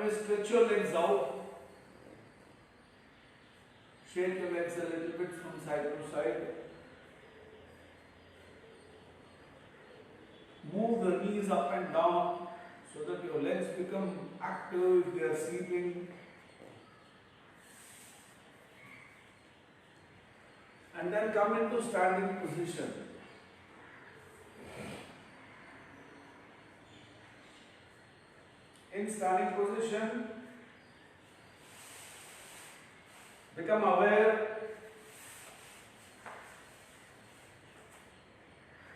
you stretch your legs out, shake your legs a little bit from side to side. Move the knees up and down so that your legs become active if they are sleeping. And then come into standing position. In standing position, become aware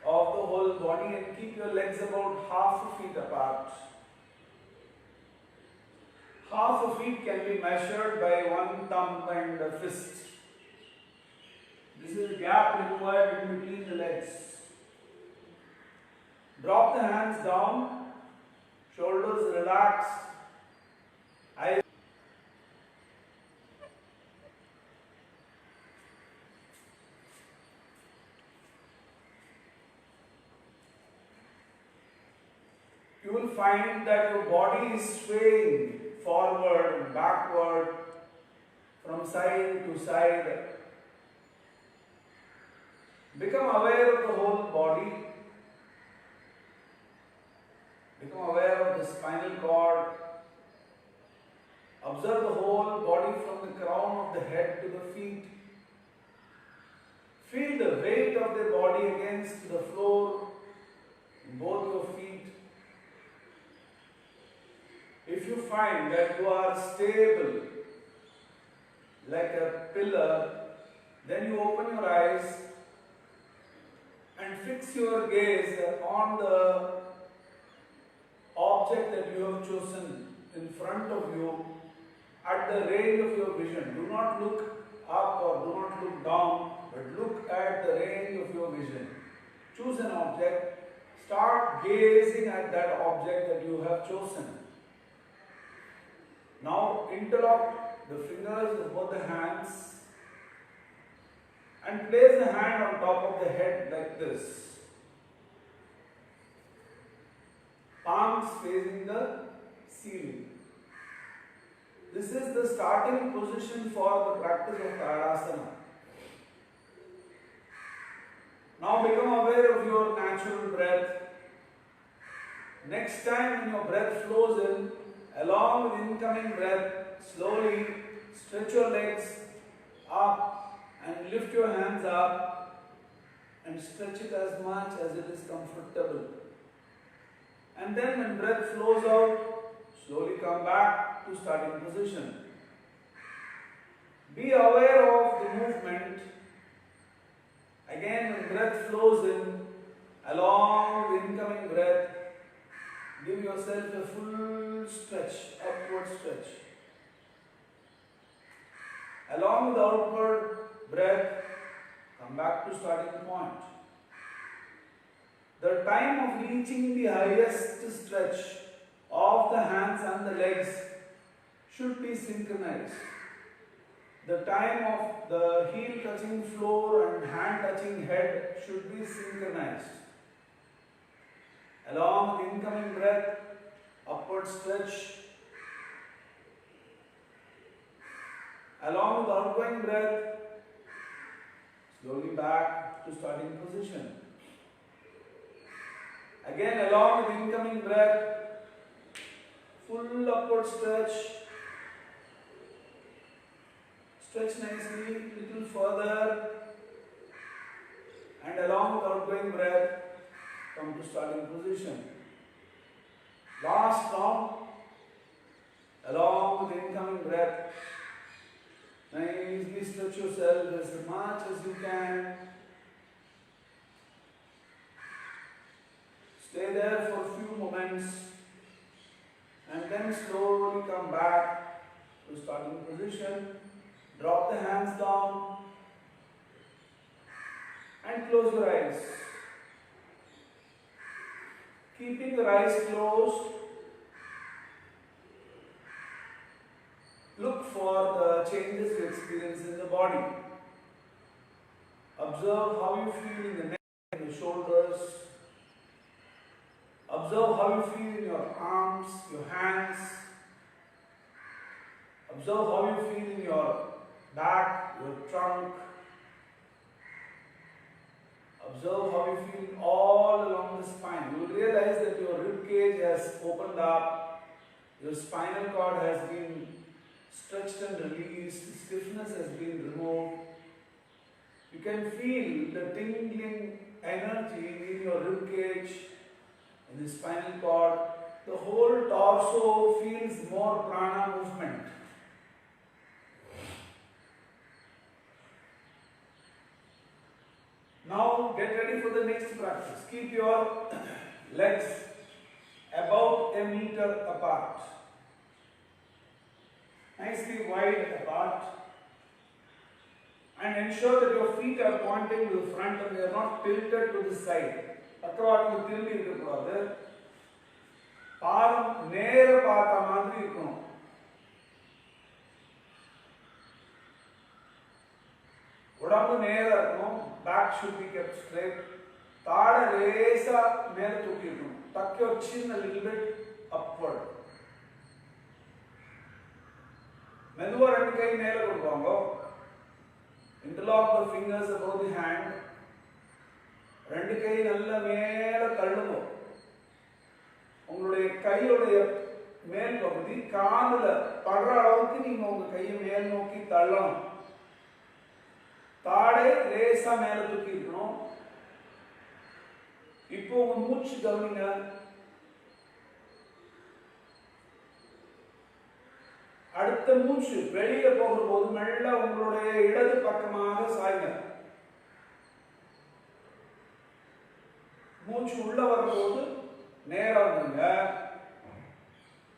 of the whole body and keep your legs about half a feet apart. Half a feet can be measured by one thumb and a fist. This is a gap required in between the legs. Drop the hands down, shoulders relaxed. You will find that your body is swaying forward and backward, from side to side. Become aware of the whole body. Become aware of the spinal cord. Observe the whole body from the crown of the head to the feet. Feel the weight of the body against the floor in both your feet. If you find that you are stable like a pillar, then you open your eyes and fix your gaze on the object that you have chosen in front of you at the range of your vision. Do not look up or do not look down, but look at the range of your vision. Choose an object, start gazing at that object that you have chosen. Now interlock the fingers of both the hands and place the hand on top of the head like this. Palms facing the ceiling. This is the starting position for the practice of Tadasana. Now become aware of your natural breath. Next time when your breath flows in, along with incoming breath, slowly stretch your legs up and lift your hands up and stretch it as much as it is comfortable. And then when breath flows out, slowly come back to starting position. Be aware of the movement. Again, when breath flows in, along with incoming breath, give yourself a full stretch, upward stretch. Along with the outward breath, come back to starting point. The time of reaching the highest stretch of the hands and the legs should be synchronized. The time of the heel touching floor and hand touching head should be synchronized. Along with incoming breath, upward stretch. Along with outgoing breath, slowly back to starting position. Again, along with incoming breath, full upward stretch. Stretch nicely, little further. And along with outgoing breath, come to starting position. Last round, along with incoming breath, nicely stretch yourself as much as you can. Stay there for a few moments and then slowly come back to starting position. Drop the hands down and close your eyes. Keeping your eyes closed, look for the changes you experience in the body. Observe how you feel in the neck and the shoulders. Observe how you feel in your arms, your hands. Observe how you feel in your back, your trunk. Observe how you feel all along the spine. You will realize that your rib cage has opened up, your spinal cord has been stretched and released, stiffness has been removed. You can feel the tingling energy in your rib cage, in the spinal cord. The whole torso feels more prana movement. Now get ready for the next practice. Keep your legs about a meter apart. Nicely wide apart. And ensure that your feet are pointing to the front and they are not tilted to the side. பக்கவாட்டில் திரும்பி இருக்கக்கூடாது. பாதம் நேர பார்த்த மாதிரி இருக்கணும். உடம்பு நேரா இருக்கணும். Back should be kept straight. தாடை லேசா மேல தூக்கி இருக்கணும். Tuck your chin a little bit upward. மெதுவா ரெண்டு கை மேல கொண்டு வாங்க. Interlock the fingers above the hand. ரெண்டு கை நல்ல மேல தள்ளுங்க. உங்களுடைய கையோடைய மேல் பகுதி காதுல படுற அளவுக்கு நீங்க உங்க கையை மேல் நோக்கி தள்ளணும். தாடை லேசா மேல தூக்கி இருக்கணும். இப்போ உங்க மூச்சு கவனிங்க. அடுத்த மூச்சு வெளியில போகிற போது மெல்ல உங்களுடைய இடது பக்கமாக சாய்ங்க. மூச்சு உள்ள வரும்போது நேரா வந்துங்க.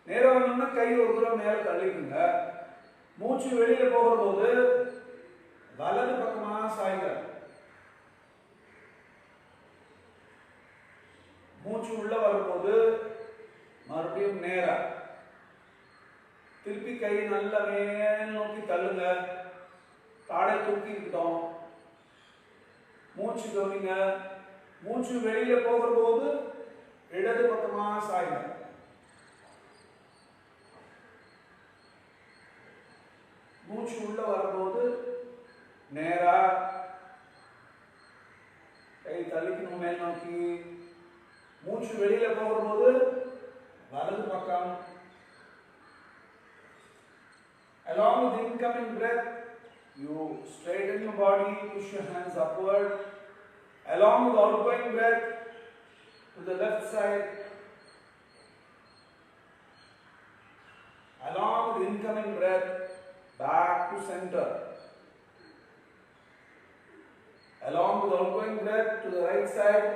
நேரா வந்தோம்னா கை ஒரு தூரம் மேல தள்ளிக்குங்க. மூச்சு வெளியில போகிற போது வலது பக்கமாக சாய்ங்க. மூச்சு உள்ள வரும்போது மறுபடியும் நேரா. திருப்பி கை நல்ல மேல் நோக்கி தள்ளுங்க. தாடை தூக்கி இருக்கட்டும். மூச்சு கவனிங்க. மூச்சு வெளியில போகிற போது இடது பக்கமா சாய்ங்க. மூச்சு உள்ள வரும்போது நேரா கை தள்ளிக்கணும் மேல் நோக்கி. மூச்சு வெளியில போகிற போது வலது பக்கம். Along with the incoming breath, you straighten your body, push your hands upward. Along with the outgoing breath, to the left side. Along with the incoming breath, back to center. Along with the outgoing breath, to the right side.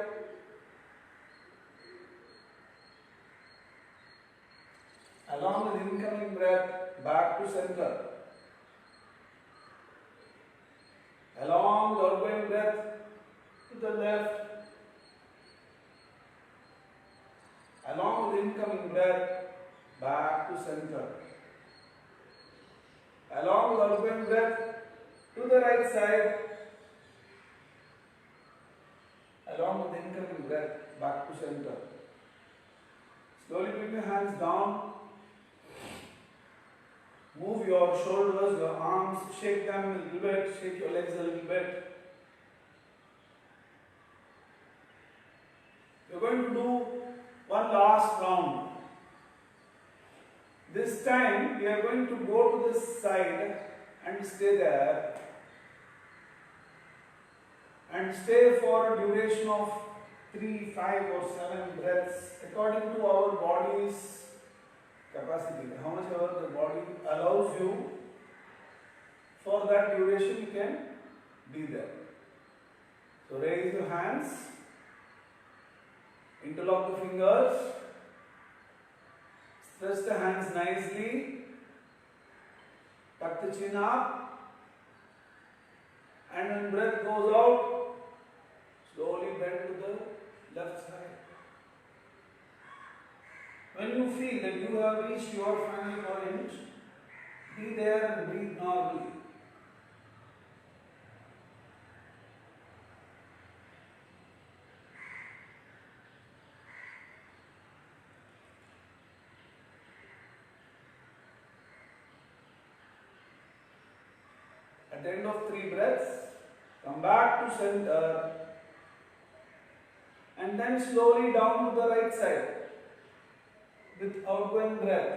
Along with the incoming breath, back to center. Along the outgoing breath to the left. Along with the incoming breath, back to center. Along with the outgoing breath to the right side. Along with the incoming breath, back to center. Slowly bring your hands down. Move your shoulders, your arms, shake them a little bit, shake your legs a little bit. We're going to do one last round. This time we are going to go to this side and stay there. And stay for a duration of 3, 5 or 7 breaths according to our body's capacity, how much ever the body allows you. For that duration you can be there. So raise your hands, interlock the fingers, stretch the hands nicely, tuck the chin up, and when breath goes out, slowly bend to the left side. When you feel that you have reached your final point, be there and breathe normally. At end of 3 breaths, come back to center and then slowly down to the right side with outgoing breath.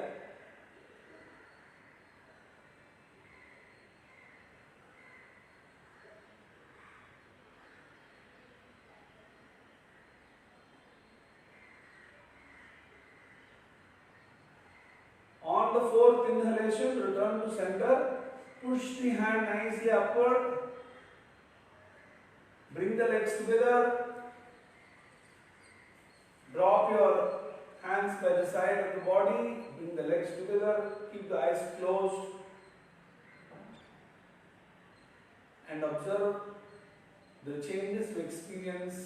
On the 4th inhalation, return to center. Push the hand nicely upward. Bring the legs together. Drop your hands by the side of the body. Bring the legs together. Keep the eyes closed. And observe the changes you experience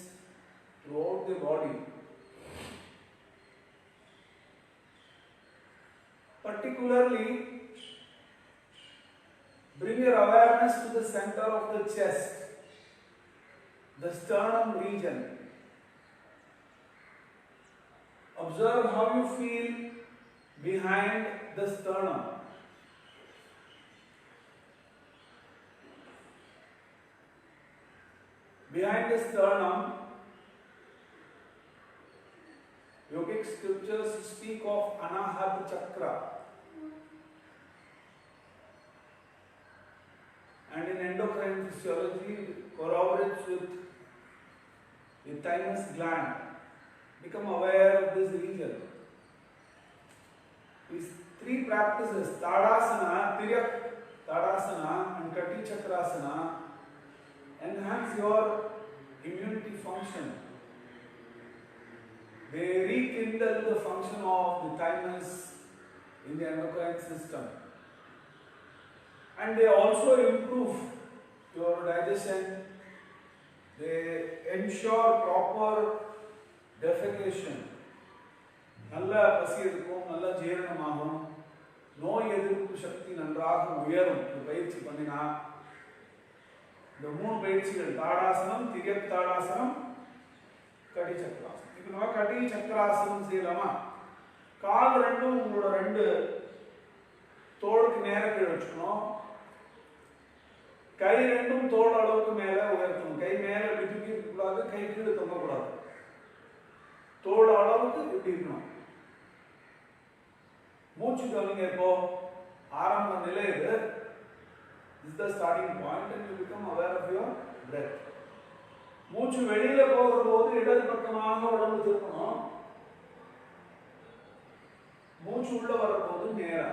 throughout the body. Particularly, bring your awareness to the center of the chest, the sternum region. Observe how you feel behind the sternum. Behind the sternum, yogic scriptures speak of Anahata Chakra. And in endocrine physiology, it corroborates with the thymus gland. Become aware of this region. These 3 practices, Tadasana, Tiryak Tadasana and Kati Chakrasana, enhance your immunity function. They rekindle the function of the thymus in the endocrine system. And they also improve your digestion. They ensure proper defecation. நல்ல பசி இருக்கும், நல்ல ஜீரணமாகும், நோய் எதிர்ப்பு சக்தி நன்றாக உயரும். இந்த பயிற்சி பண்ணினா இந்த 3 பயிற்சிகள் தாடாசனம், திரியக் தாடாசனம், கடி சக்கராசனம். இப்போ நம்ம கடி சக்கராசனம் செய்யலாமா? கால் ரெண்டும் உங்களோட 2 தோளுக்கு நேரா கீழ வச்சுக்கணும். கை ரெண்டும் தோள் அளவுக்கு மேல உயர்த்தணும். கை மேல இப்படி தூக்கி இருக்க கூடாது, கை கீழே தொங்க கூடாது. தோள் அளவுக்கு இப்படி இருக்கணும். மூச்சு கவனிங்க. இப்போ ஆரம்ப நிலை இது. This is the starting point and you become aware of your breath. மூச்சு வெளியில போகும்போது இடது பக்கமாக உடம்பு திருப்பணும். மூச்சு உள்ள வரும்போது நேரா.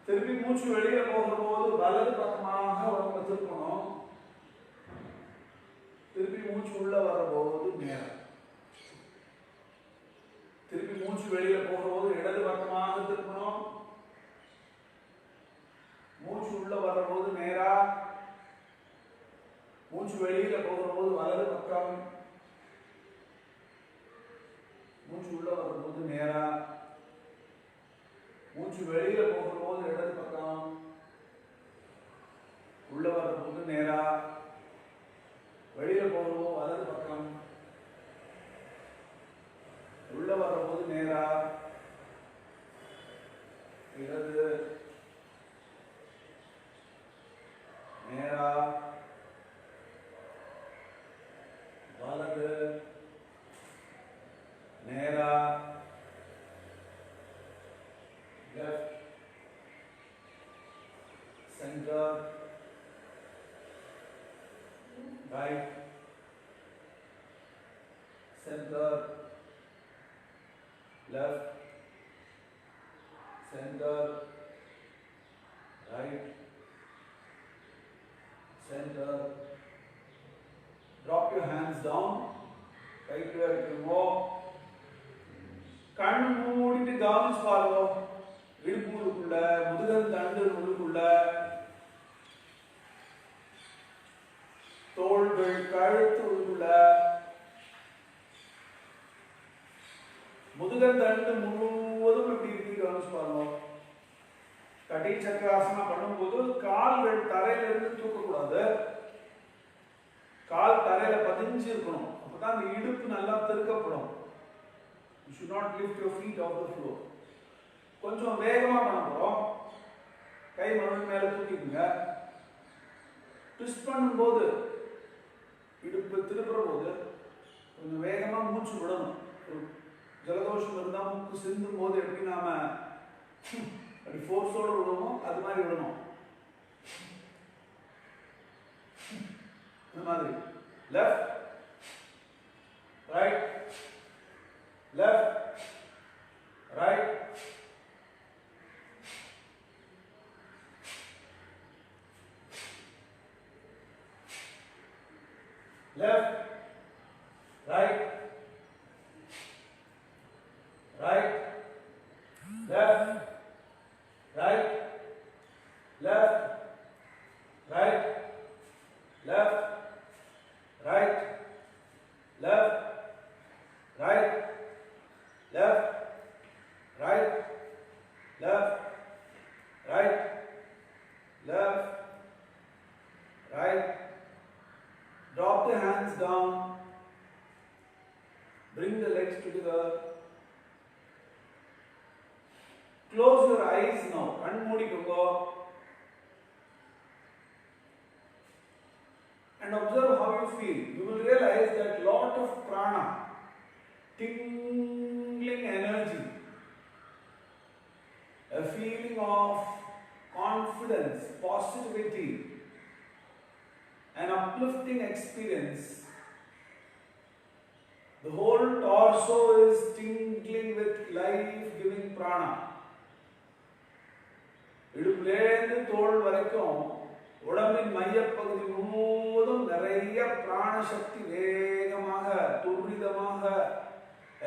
திருப்பி மூச்சு வெளியில போகும்போது வலது பக்கமாக உடம்பு திருப்பணும். திருப்பி மூச்சு உள்ள வரும்போது நேரா. திருப்பி மூச்சு வெளியில போகும்போது இடது பக்கமாக திருப்பணும். மூச்சு உள்ள வரும்போது நேரா. மூச்சு வெளியில போகும்போது வலது பக்கம். மூச்சு உள்ள வரும்போது நேரா. மூச்சு வெளியில போகும்போது இடது பக்கம். உள்ள வரும்போது நேரா. வெளியில போகும்போது வலது பக்கம். உள்ள வரும்போது நேரா. இடது நேரா. வலது நேரா. left, center, right, center, left, center, right, center. Drop your hands down. Right where you go. கண் மூடிட்டு கவனிச்சு பாருங்க. இடுப்பு உள்ளுக்குள்ள, முதுகல் தண்டு உள்ளுக்குள்ள, தோள்கள், கழுத்து உள்ளுக்குள்ள, முதுகல் தண்டு முழுவதும் எப்படி இருக்கு கவனிச்சு பாருங்க. கடி சக்கராசனா பண்ணும்போது கால்கள் தரையில இருந்து தூக்கக்கூடாது. கால் தரையில பதிஞ்சு இருக்கணும். அப்பதான் அந்த இடுப்பு நல்லா திருக்கப்படும். You should not lift your feet off the floor. கொஞ்சம் வேகமா பண்ண போறோம். கை மறுபடியும் மேலே தூக்கிக்குங்க. ட்விஸ்ட் பண்ணும்போது இடுப்பு திருப்புற போது கொஞ்சம் வேகமாக மூச்சு விடணும். ஒரு ஜலதோஷம் இருந்தால் மூக்கு சிந்தும் போது எப்படி நாம அப்படி ஃபோர்ஸோடு விடுவோமோ அது மாதிரி விடணும். இந்த மாதிரி left right left right left right right left right left right left right left right left right left right left right. Drop the hands down, bring the legs together, close your eyes now, kan moodikongo and observe how you feel. You will realize that lot of prana, tingling energy, a feeling of confidence, positivity, an uplifting experience. The whole torso is tingling with life-giving prana. இடுப்பிலேருந்து தோள் வரைக்கும் உடம்பின் மையப்பகுதி முழுவதும் நிறைய பிராண சக்தி வேகமாக துரிதமாக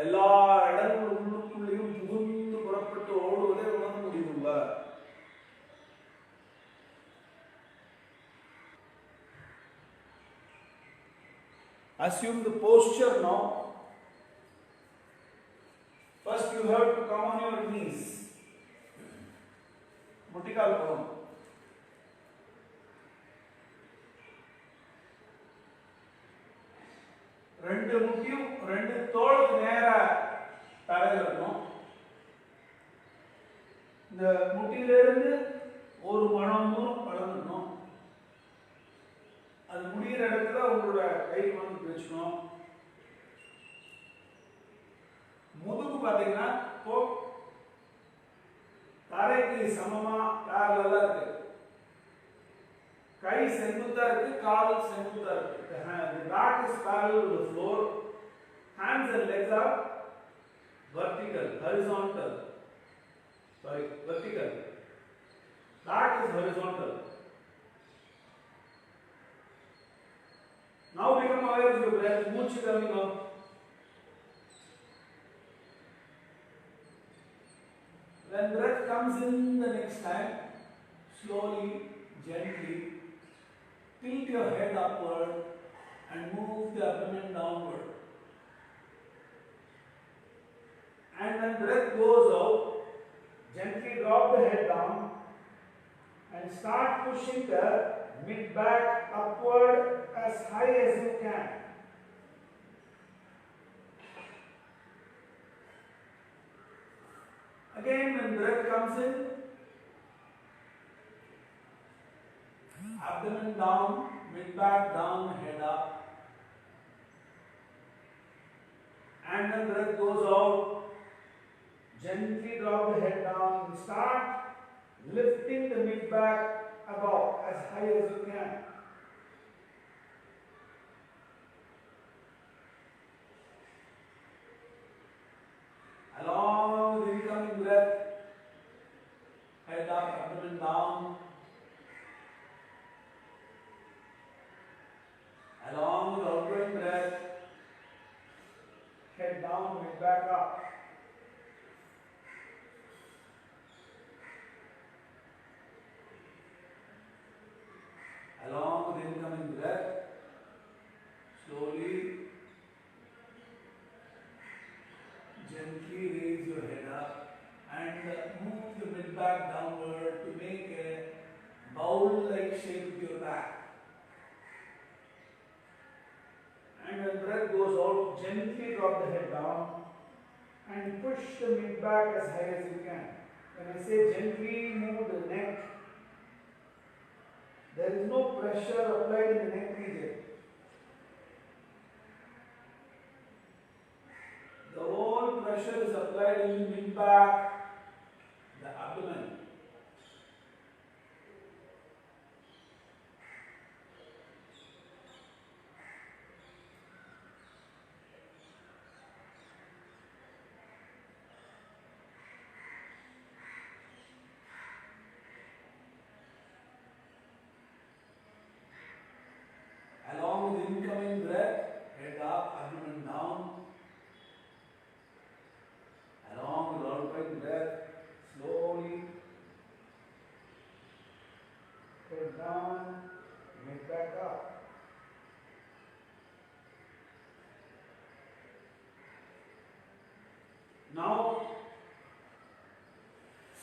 எல்லா இடங்களும் உள்ளுக்குள்ளேயும் புகுந்து புறப்பட்டு ஓடுவதை உணர முடியுங்க. Assume the posture now. First you have to come on your knees. முட்டிக்கால் போடும். ரெண்டு முட்டியும் ரெண்டு தோளுக்கு நேர தரையில் இருக்கணும். இந்த முட்டியிலிருந்து ஒரு மணம் தூரம் வளர்ந்துக்கணும். அது முடிகிற இடத்துல உங்களோட கை வந்து வச்சுக்கணும். முதுகு பார்த்தீங்கன்னா இப்போ தரைக்கு சமமா பேரலா இருக்கு. கை செங்குத்தா இருக்கு, கால் செங்குத்தா இருக்கு. The back is parallel to the floor. Hands and legs are vertical, horizontal. Sorry, vertical. Back is horizontal. Now become aware of your breath. Mooch coming up. When breath comes in the next time, slowly, gently, tilt your head upward and move the abdomen downward. And when breath goes out, gently drop the head down and start pushing the mid-back upward as high as you can. Again, when breath comes in, abdomen down, mid-back down, head up. And when breath goes out, gently drop the head down and start lifting the mid-back above as high as you can. Along with the incoming breath, head up, abdomen down. Along with the outgoing breath, head down, mid-back up. Along with the incoming breath, slowly, gently raise your head up and move the mid-back downward to make a bowl-like shape with your back. And when breath goes out, gently drop the head down and push the mid-back as high as you can. When I say gently move the neck, There is no pressure applied in the neck region. The whole pressure is applied in mid-back, the abdomen. Along with incoming breath, head up, abdomen down. Along with outgoing breath, slowly head down, head back up. Now,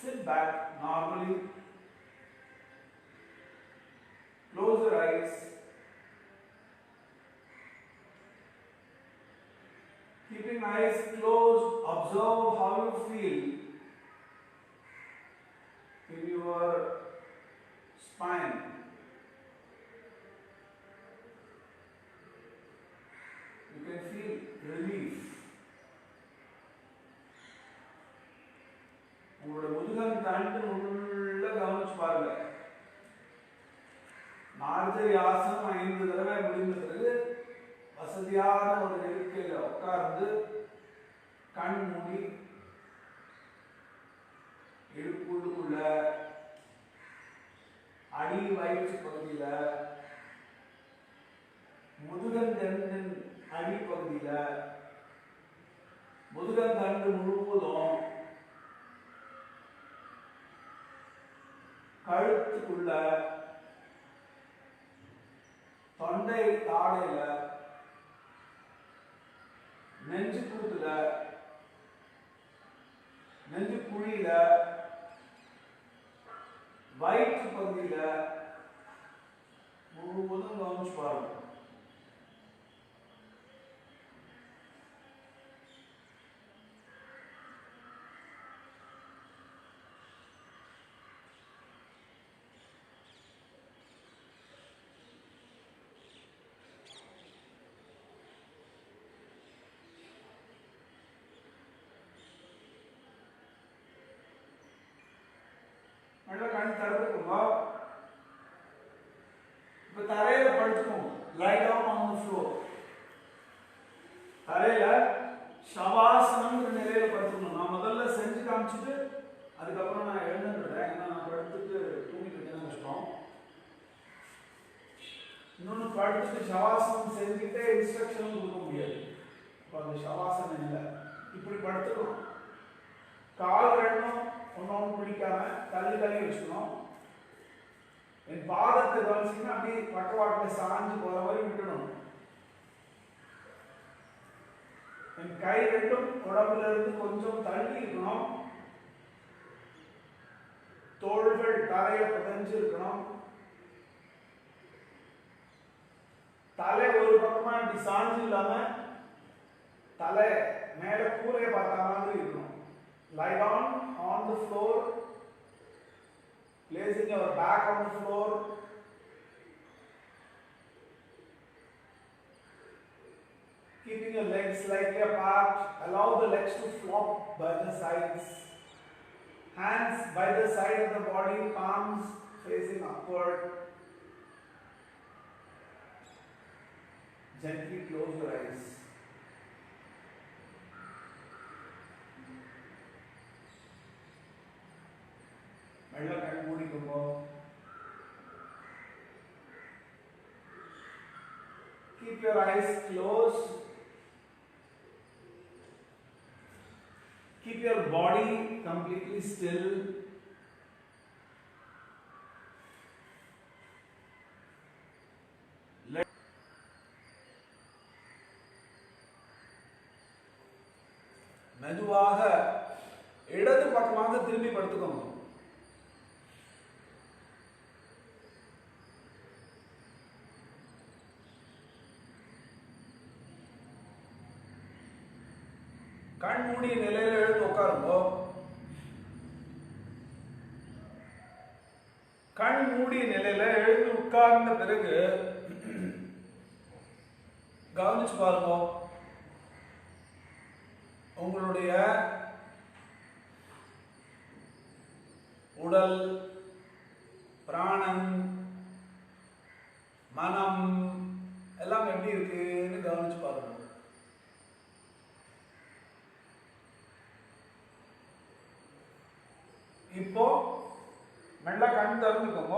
sit back normally, close your eyes, keeping eyes closed, observe how you feel in your spine. You can feel relief. உங்களோட முதுகன் தண்டு உள்ள கவனிச்சு பாருங்க. மார்ஜரி ஆசனம் 5 தடவை முடிந்த பிறகு வசதியான ஒரு இருக்கையில் உட்கார்ந்து கண் மூடி இடுப்புள்ளுக்குள்ள அடி வயிற்று பகுதியில் முதுகன் தண்டின் அடிப்பகுதியில் முதுகன் தண்டு முழுவதும் கழுத்துக்குள்ள தொண்டை தாடையில நெஞ்சு கூத்துல நெஞ்சு குழியில வயிற்று பகுதியில முழுவதும் கவனிச்சு பாருங்க. நல்லா கண் திறந்துக்கோங்க. இப்போ தரையில படுத்துக்கோங்க. lie down on the floor. தரையில ஷவாசனம்ங்கிற நிலையில படுத்துக்கணும். நான் முதல்ல செஞ்சு காமிச்சிட்டு அதுக்கப்புறம் நான் எழுந்துடுறேன். ஏன்னா நான் படுத்துட்டு தூங்கிட்டு இருக்கேன் கஷ்டம். இன்னொன்று படுத்துட்டு ஷவாசனம் செஞ்சுக்கிட்டே இன்ஸ்ட்ரக்ஷனும் கொடுக்க முடியாது. இப்போ அந்த ஷவாசனம் இல்லை. இப்படி படுத்துக்கணும். கால் ரெண்டும் ஒன்னொன்று பிடிக்காம தள்ளி தள்ளி வச்சுக்கணும். என் பாதத்தை கவனிச்சிங்கன்னா அப்படியே பக்கவாட்டில் சாஞ்சு போகிற மாதிரி விட்டுணும். என் கை ரெண்டும் உடம்புல இருந்து கொஞ்சம் தள்ளி இருக்கணும். தோள்கள் தரையை புதைஞ்சு இருக்கணும். தலை ஒரு பக்கமா இப்படி சாஞ்சு இல்லாம தலை மேல கூரையை பார்த்த மாதிரி இருக்கணும். Lie down on the floor, placing your back on the floor. Keeping your legs slightly apart, allow the legs to flop by the sides. Hands by the side of the body, palms facing upward. Gently close your eyes. மெல்ல கண் மூடிக்கோங்க. Keep your eyes closed. Keep your body completely still. மெதுவாக இடது பக்கமாக திரும்பி படுத்துக்கோங்க. கண் மூடிய நிலையில எழுந்து உட்காருங்க. கண் கண் மூடிய நிலையில எழுந்து உட்கார்ந்த பிறகு கவனிச்சு பாருங்க, உங்களுடைய உடல், பிராணன், மனம் எல்லாம் எப்படி இருக்குன்னு கவனிச்சு பாருங்க. இப்போ மெல்ல கண் திறந்துக்கோங்க.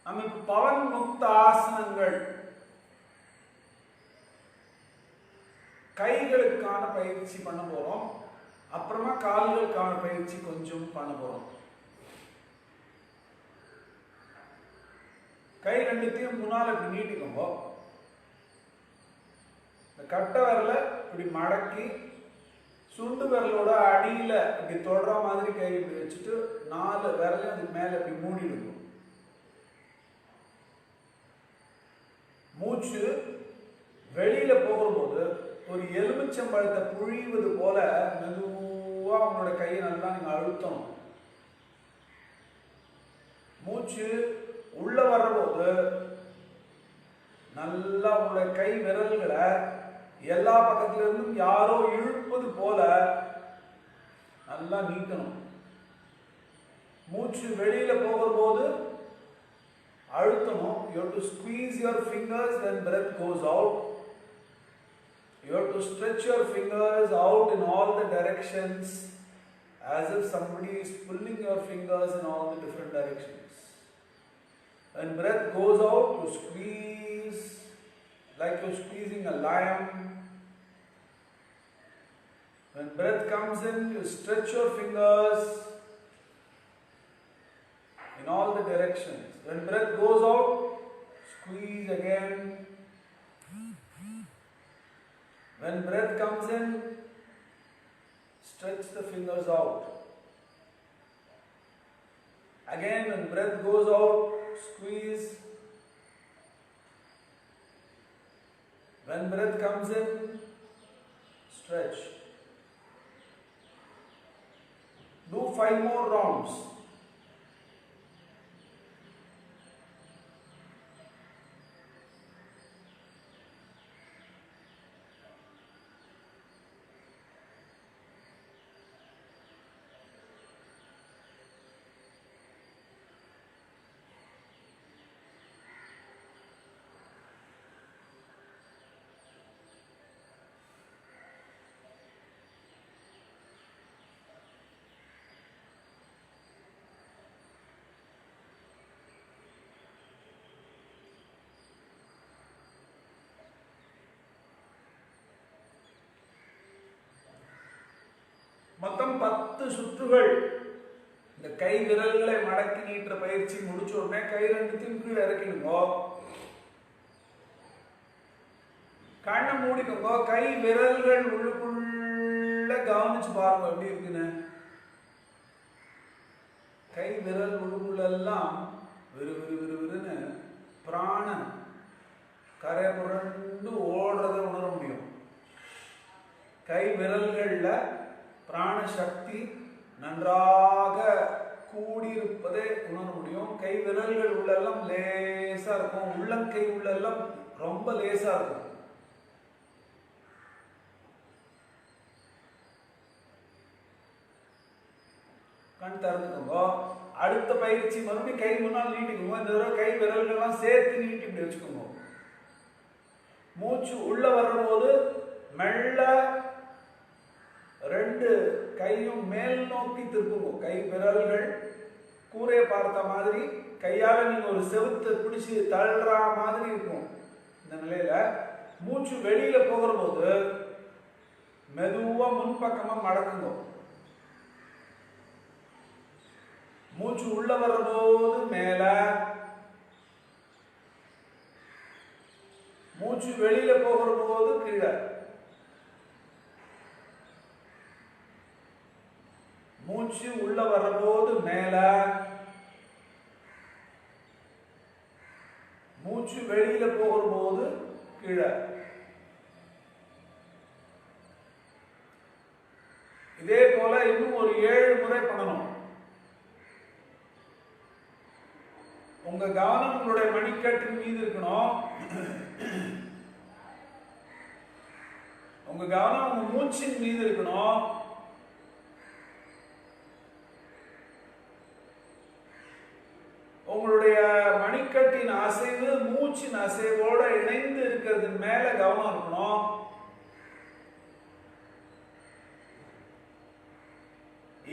நம்ம இப்போ பவன் முக்த ஆசனங்கள், கைகளுக்கான பயிற்சி பண்ண போறோம். அப்புறமா கால்களுக்கான பயிற்சி கொஞ்சம் பண்ண போறோம். கை ரெண்டுத்தையும் முன்னால இப்படி நீட்டிக்கோங்க. இந்த கட்டை விரல இப்படி மடக்கி சுண்டு விரலோட அடியில இப்படி தொடர மாதிரி கை இப்படி வச்சுட்டு 4 விரலையும் அதுக்கு மேல இப்படி மூடிடுங்க. மூச்சு வெளியில போகும்போது ஒரு எலுமிச்சம்பழத்தை புழிவது போல மெதுவா உங்களோட கையை நல்லா நீங்க அழுத்தணும். மூச்சு உள்ள வர்றபோது நல்லா உங்களுடைய கை விரல்களை எல்லா பக்கத்துல இருந்தும் யாரோ இழுப்பது போல நல்லா நீட்டணும். மூச்சு வெளியில போகும்போது அழுத்தணும். You have to squeeze your fingers when breath goes out. You have to stretch your fingers out in all the directions as if somebody is pulling your fingers in all the different directions. When breath goes out, you squeeze like you're squeezing a lime. When breath comes in, you stretch your fingers in all the directions. When breath goes out, squeeze again. When breath comes in, stretch the fingers out. Again, when breath goes out, squeeze. When breath comes in, stretch. Do 5 more rounds. மொத்தம் 10 சுற்றுகள். இந்த கை விரல்களை மடக்கி நீட்டுற பயிற்சி முடிச்ச உடனே கை ரெண்டுத்தையும் கீழே இறக்கிடுங்க. கண்ணை மூடிக்கோங்க. கை விரல்கள் உள்ளுக்குள்ள கவனிச்சு பாருங்க எப்படி இருக்குன்னு. கை விரல் உள்ளுக்குள்ள எல்லாம் விறுவிறுன்னு பிராணன் கரை புரண்டு ஓடுறத உணர முடியும். கை விரல்கள்ல பிராண சக்தி நன்றாக கூடியிருப்பதை உணர முடியும். கை விரல்கள் உள்ளெல்லாம் லேசா இருக்கும். உள்ளங்கை உள்ளெல்லாம் ரொம்ப லேசா இருக்கும். கண் திறந்துக்கோங்க. அடுத்த பயிற்சி மறுபடியும் கை முன்னால் நீட்டிக்கோங்க. இந்த தடவை கை விரல்கள்லாம் சேர்த்து நீட்டி இப்படி வச்சுக்கோங்க. மூச்சு உள்ள வரும்போது மெல்ல 2 கையும் மேல் நோக்கி திருப்புங்க. கை விரல்கள் கூரையை பார்த்த மாதிரி கையால நீங்க ஒரு செவுத்தை பிடிச்சி தள்ளுற மாதிரி இருக்கும். இந்த நிலையில மூச்சு வெளியில போகிற போது மெதுவா முன்பக்கமா மடக்குங்க. மூச்சு உள்ள வரும்போது மேல, மூச்சு வெளியில போகிற போது கீழே. மூச்சு உள்ள வரும்போது மேல, மூச்சு வெளியில போகிற போது கீழே. இதே போல இன்னும் ஒரு 7 முறை பண்ணணும். உங்க கவனம் உங்களுடைய மணிக்கட்டின் மீது இருக்கணும். உங்க கவனம் உங்க மூச்சின் மீது இருக்கணும். உங்களுடைய மணிக்கட்டின் அசைவு மூச்சின் அசைவோட இணைந்து இருக்கிறது மேல கவனம் இருக்கணும்.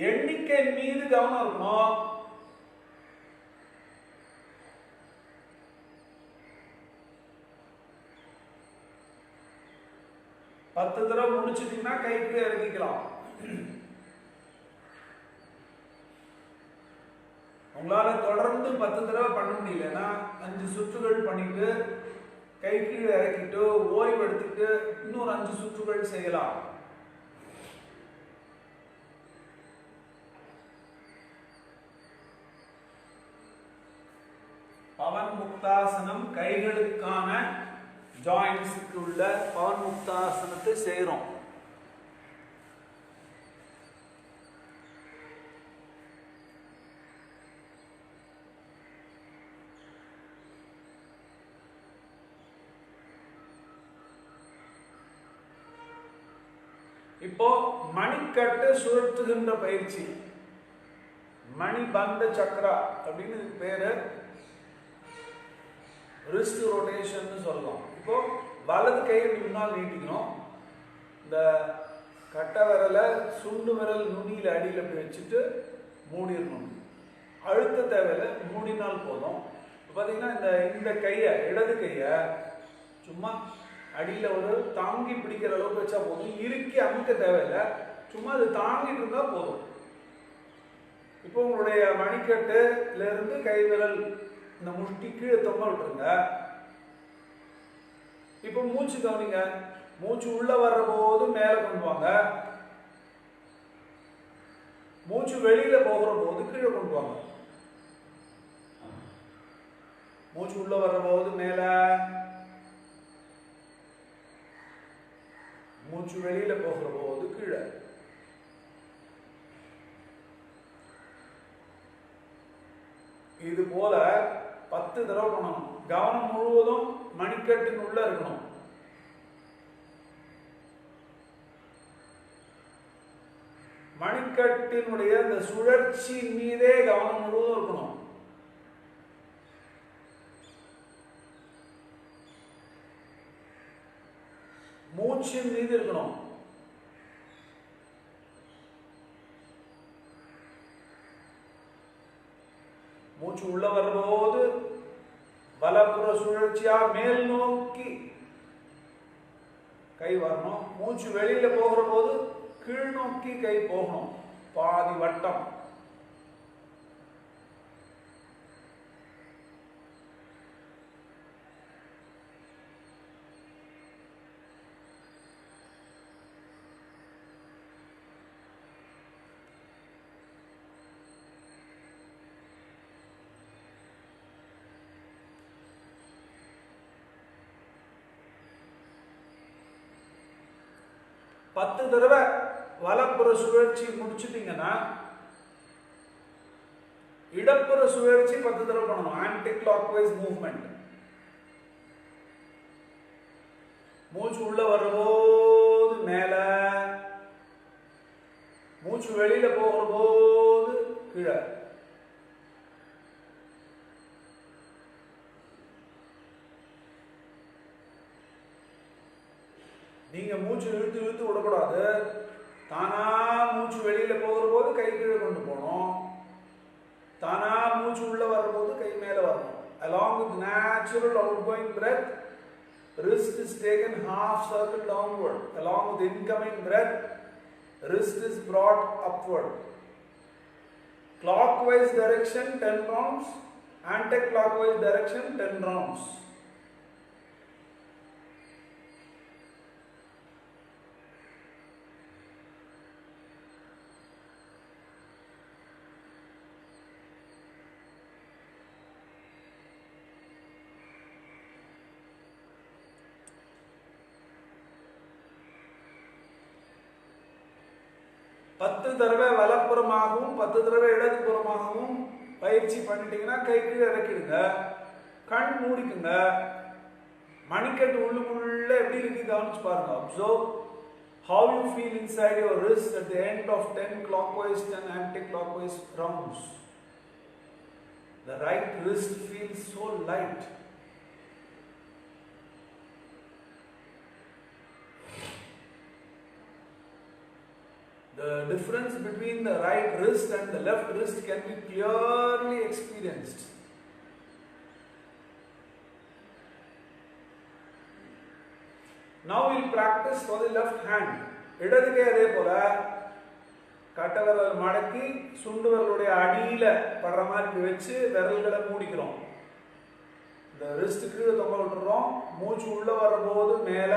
எண்ணிக்கை மீது கவனம் இருக்கணும். பத்து தடவை முடிச்சிட்டீங்கன்னா கைக்கு இறக்கிக்கலாம். உங்களால தொடர்ந்து 10 தடவை பண்ண முடியலன்னா 5 சுற்றுகள் பண்ணிட்டு கை கீழே இறக்கிட்டு ஓய்வு எடுத்துட்டு இன்னொரு 5 சுற்றுகள் செய்யலாம். பவன் முக்தாசனம் கைகளுக்கான ஜாயின்ட்ஸ்க்கு உள்ள பவன் முக்தாசனத்தை செய்கிறோம். இப்போ மணிக்கட்டு சுழற்றுகின்ற பயிற்சி, மணிபந்த சக்கரா அப்படின்னு பேரு, ரிஸ்ட் ரொட்டேஷன் சொல்லலாம். இப்போ வலது கையை முன்னால் நீட்டிக்கணும். இந்த கட்டை விரலை சுண்டு விரல் நுனியில் அடியில் போய் வச்சுட்டு மூடிடணும். அழுத்த தேவையில்லை, மூடினால் போதும். பார்த்தீங்கன்னா இந்த கையை இடது கையை சும்மா அடியில் ஒரு தாங்கி பிடிக்கிற அளவுக்கு வச்சா போதும். இறுக்கி அமுக்க தேவையில்லை, சும்மா அது தாங்கிட்டு இருந்தா போதும். இப்போ உங்களுடைய மணிக்கட்டுல இருந்து கை விரல் இந்த முஷ்டி கீழே தொங்க விட்டுருங்க. இப்போ மூச்சு கவனிங்க. மூச்சு உள்ள வர்ற போது மேல கொண்டு வாங்க, மூச்சு வெளியில போகிற போது கீழே கொண்டு வாங்க. மூச்சு உள்ள வர்ற போது மேல, மூச்சு வெளியில போகிற போது கீழே. இது போல 10 தடவை பண்ணணும். கவனம் முழுவதும் மணிக்கட்டின் உள்ள இருக்கணும். மணிக்கட்டினுடைய இந்த சுழற்சி மீதே கவனம் முழுவதும் இருக்கணும். மூச்சின் மீது இருக்கணும். மூச்சு உள்ள வரும்போது வலப்புற சுழற்சியா மேல் நோக்கி கை வரணும். மூச்சு வெளியில போகிற போது கீழ் நோக்கி கை போகணும், பாதி வட்டம். பத்து தடவை வலப்புற சுழற்சி முடிச்சுட்டீங்கன்னா இடப்புற சுழற்சி 10 தடவை பண்ணணும். Anticlockwise movement. மூச்சு உள்ள வரும்போது மேல, மூச்சு வெளியில போகிற போது கீழே. நீங்க மூச்சு இழுத்து இழுத்து விடக்கூடாது. தானா மூச்சு வெளியில போகிற போது கை கீழே கொண்டு போகணும். தானா மூச்சு உள்ள வரும்போது கை மேல வரணும். Along with natural outgoing breath, wrist is taken half circle downward. Along with incoming breath, wrist is brought upward. Clockwise direction 10 rounds, anti-clockwise direction 10 rounds. பத்து தடவை வலப்புறமாகவும் 10 தடவை இடதுபுறமாகவும் பயிற்சி பண்ணிட்டீங்கன்னா கை கீழே இறக்கிடுங்க, கண் மூடிக்குங்க. மணிக்கட்டு உள்ளுக்குள்ள எப்படி இருக்கு கவனிச்சு பாருங்க. Observe how you feel inside your wrist at the end of 10 clockwise 10 anti-clockwise rounds. The right wrist feels so light. The difference between the right wrist and the left wrist can be clearly experienced. Now we will practice for the left hand. இடது கை அதே போல கட்டை விரல் மடக்கி சுண்டு விரலுடைய அடியில படுற மாதிரி வச்சு விரல்களை மூடிக்கிறோம். இந்த ரிஸ்ட் கீழே தொங்க விட்டுறோம். மூச்சு உள்ள வரும்போது மேல,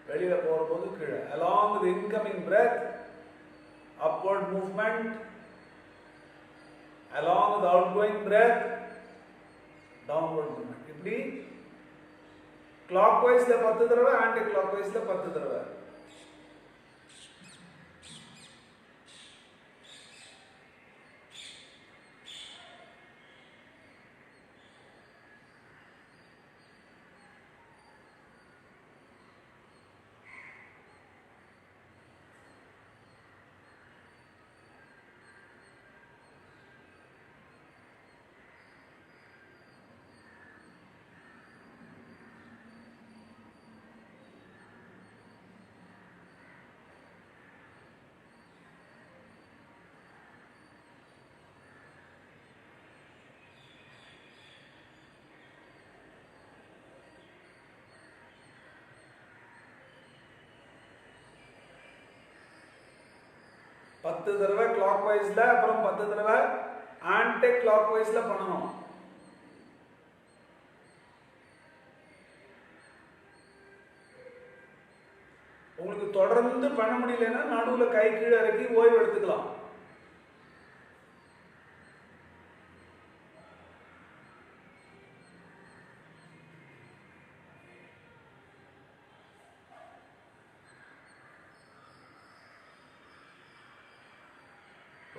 வெளியில போகும்போது கீழே. along with incoming breath, upward movement. along with outgoing breath, downward movement. இப்படி clockwise ல 10 தடவை, anti clockwise ல 10 தடவை. பத்து தடவை கிளாக் வைஸ்ல, அப்புறம் 10 தடவை ஆன்டி கிளாக் வைஸ்ல பண்ணணும். உங்களுக்கு தொடர்ந்து பண்ண முடியலன்னா நடுவுல கை கீழே இறக்கி ஓய்வு எடுத்துக்கலாம்.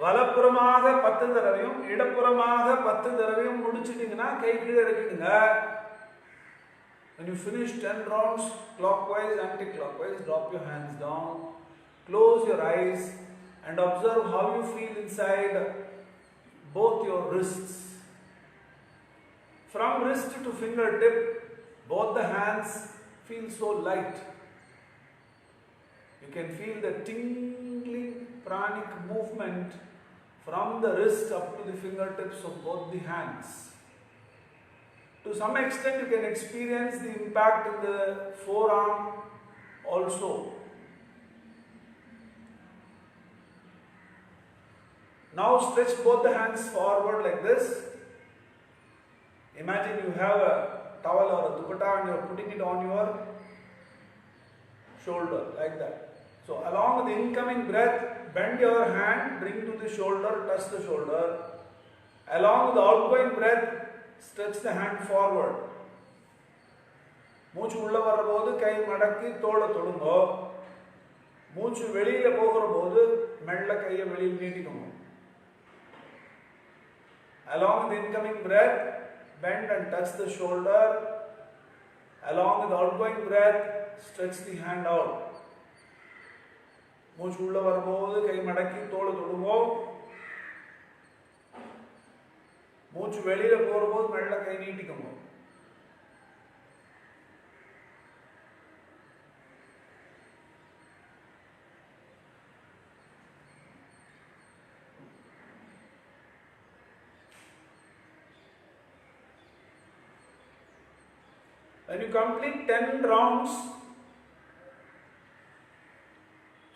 வலப்புறமாக 10 தடவையும் இடப்புறமாக 10 தடவையும் முடிச்சிட்டீங்கன்னா கை கீழே இறக்கிடுங்க. When you finish 10 rounds clockwise anti-clockwise, drop your hands down, close your eyes and observe how you feel inside both your wrists. From wrist to fingertip, both the hands feel so light. You can feel the tingling pranic movement from the wrist up to the fingertips of both the hands. To some extent you can experience the impact in the forearm also. Now stretch both the hands forward like this. Imagine you have a towel or a dupatta and you are putting it on your shoulder like that. So along with the incoming breath, bend your hand, bring to the shoulder, touch the shoulder. Along with the outgoing breath, stretch the hand forward. மூச்சு உள்ள வரும்போது கை மடக்கி தோளை தொடுங்க. மூச்சு வெளியில போகிற போது மெல்ல கையை வெளியில் நீட்டிக்கணும். Along with the incoming breath, bend and touch the shoulder. Along with the outgoing breath, stretch the hand out. மூச்சு உள்ள வரும்போது கை மடக்கி தோளை தொடுவோம். மூச்சு வெளியில போகும்போது மெல்ல கை நீட்டிக்கணும். When you complete 10 rounds,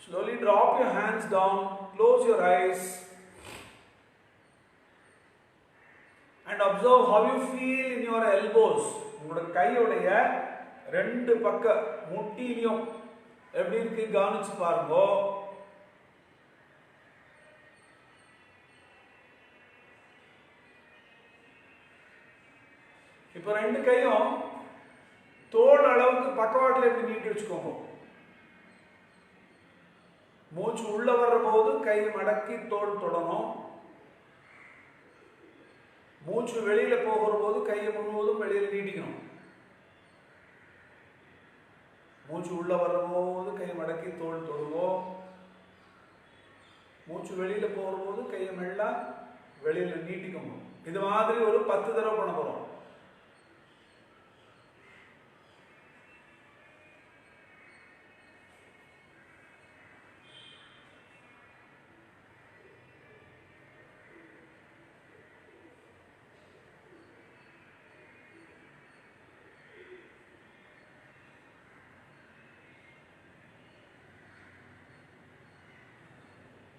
slowly drop your hands down, close your eyes and observe how you feel in your elbows. உங்களோட கையோடைய ரெண்டு பக்க முட்டிலையும் எப்படி இருக்கு கவனிச்சு பாருங்க. இப்போ ரெண்டு கையும் தோள் அளவுக்கு பக்கவாட்டில் எப்படி நீட்டி வச்சுக்கோங்க. மூச்சு உள்ள வர்ற போது கை மடக்கி தோள் தொடணும். மூச்சு வெளியில போகிற போது கையை முழுவதும் வெளியில் நீட்டிக்கணும். மூச்சு உள்ள வரும்போது கை மடக்கி தோள் தொடுவோம். மூச்சு வெளியில போகிற போது கையை மெல்ல வெளியில நீட்டிக்கணும். இது மாதிரி ஒரு 10 தடவை பண்ண போறோம்.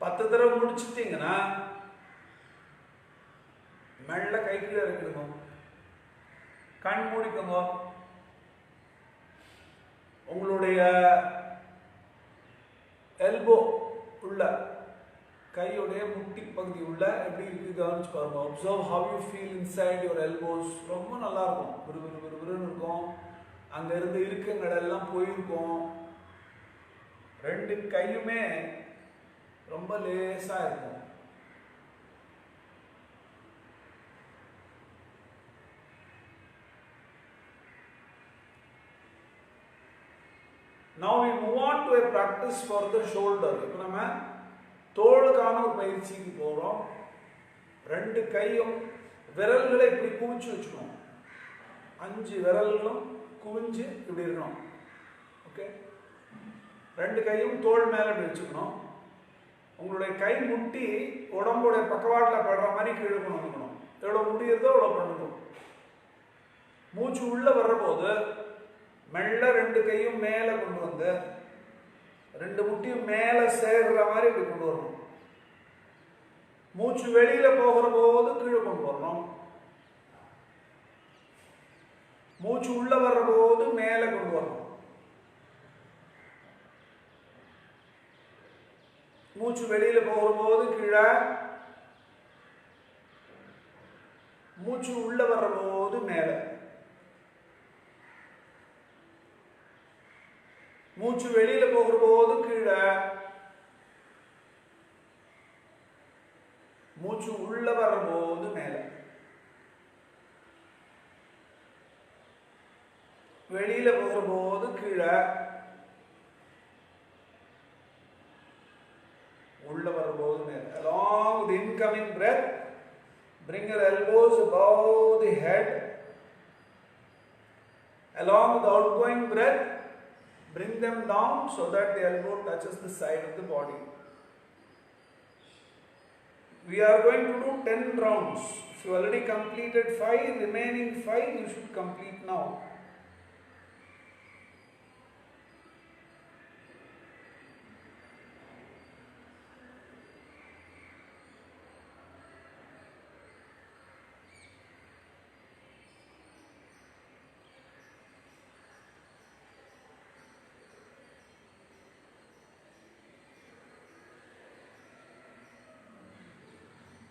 பத்து தடவை முடிச்சுட்டீங்கன்னா மெல்ல கை கீழே இறக்கிடுங்க. கண் மூடிக்கோங்க. உங்களுடைய எல்போ உள்ள கையுடைய முட்டி பகுதி உள்ள எப்படி இருக்கு கவனிச்சு பாருங்க. Observe how you feel inside your elbows. ரொம்ப நல்லா இருக்கும். விறுவிறுன்னு இருக்கும். அங்க இருந்து இருக்கங்கள் எல்லாம் போயிருக்கும். ரெண்டு கையுமே ரொம்ப லேசா இருக்கும். Now we move on to a practice for the shoulder. இப்போ நம்ம தோளுக்கான ஒரு பயிற்சிக்கு போறோம். ரெண்டு கையும் விரல்களை இப்படி குவிச்சு வச்சுக்கணும். 5 விரல்களும் குவிஞ்சு இப்படி இருக்கணும். ஓகே, ரெண்டு கையும் தோள் மேல இப்படி வச்சுக்கணும். உங்களுடைய கை முட்டி உடம்புடைய பக்கவாட்டில் படுற மாதிரி கீழே கொண்டு வந்துக்கணும். எவ்வளோ முடியுறதோ அவ்வளோ பண்ணணும். மூச்சு உள்ள வர்ற போது மெல்ல ரெண்டு கையும் மேலே கொண்டு வந்து ரெண்டு முட்டியும் மேலே சேர்ற மாதிரி இப்படி கொண்டு வரணும். மூச்சு வெளியில போகிற போது கீழே கொண்டு வரணும். மூச்சு உள்ள வர்ற போது மேலே கொண்டு வரணும். மூச்சு வெளியில போகிற போது கீழே, மூச்சு உள்ள வர்ற போது மேல. மூச்சு வெளியில போகிற போது கீழே, மூச்சு உள்ள வர்ற போது மேல. வெளியில போகிற போது கீழே, உள்ள வர்ற போது மேல. Along with the incoming breath, bring your elbows above the head. Along with the outgoing breath, bring them down so that the elbow touches the side of the body. We are going to do 10 rounds. If you already completed 5, remaining 5 you should complete now.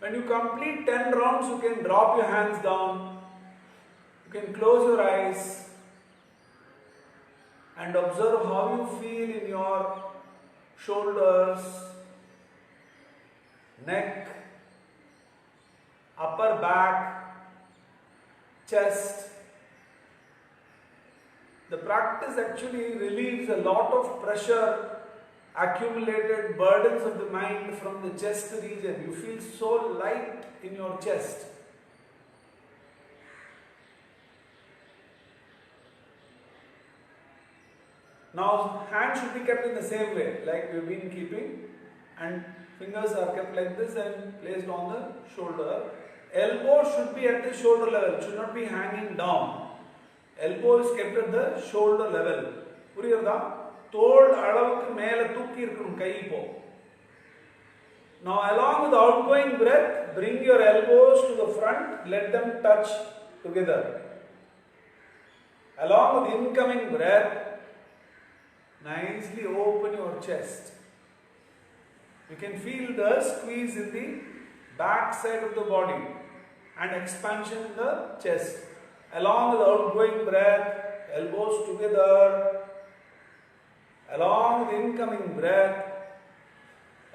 When you complete 10 rounds, you can drop your hands down. You can close your eyes and observe how you feel in your shoulders, neck, upper back, chest. The practice actually relieves a lot of pressure, accumulated burdens of the mind from the chest region. You feel so light in your chest. Now hands should be kept in the same way like we've been keeping, and fingers are kept like this and placed on the shoulder. Elbow should be at the shoulder level, should not be hanging down. Elbow is kept at the shoulder level. புரியுதா? தோள் அளவுக்கு மேல தூக்கி இருக்கணும் கை இப்போ. Now along with the outgoing breath, bring your elbows to the front, let them touch together. Along with the incoming breath, nicely open your chest. You can feel the squeeze in the back side of the body and expansion in the chest. Along with the outgoing breath, elbows together. Along with the incoming breath,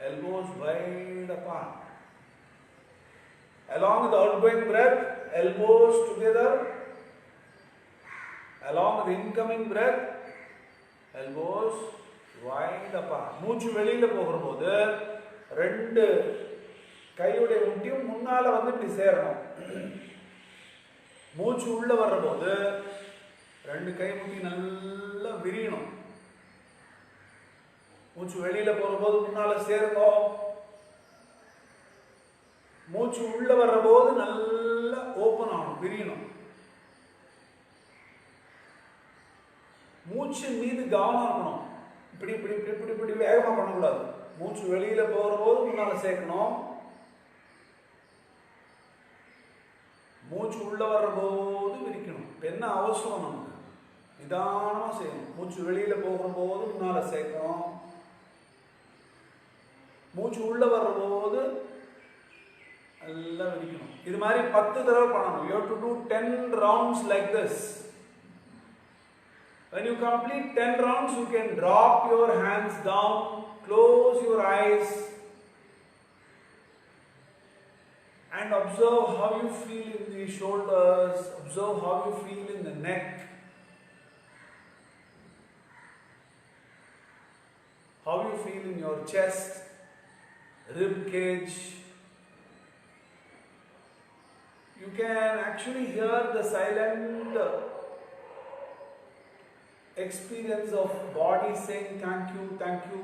elbows wide apart. Along with the outgoing breath, elbows together along with incoming breath, elbows wide apart. மூச்சு வெளியில போகும்போது ரெண்டு கையுடைய முட்டியும் முன்னால வந்து இப்படி சேரணும். மூச்சு உள்ள வரும்போது ரெண்டு கை முட்டி நல்லா விரியணும். மூச்சு வெளியில போகும்போது முன்னால சேருங்க. மூச்சு உள்ள வரும்போது நல்லா ஓபன் ஆகணும், விரியணும். மூச்சு மீது கவனம் இருக்கணும். இப்படி இப்படி இப்படி இப்படி இப்படி வேகமா பண்ணக்கூடாது. மூச்சு வெளியில போகும்போது முன்னால சேர்க்கணும். மூச்சு உள்ள வரும்போது விரிக்கணும். என்ன அவசரம் நமக்கு? நிதானமா செய்யணும். மூச்சு வெளியில போகும்போது முன்னால சேர்க்கணும். மூச்சு உள்ள வரும்போது நல்லா விரிக்கணும். இது மாதிரி 10 தடவை பண்ணணும். You have to do 10 rounds like this. When you complete 10 rounds, you can drop your hands down, close your eyes, and observe how you feel in the shoulders, observe how you feel in the neck, how you feel in your chest, rib cage. You can actually hear the silent experience of body saying thank you, thank you.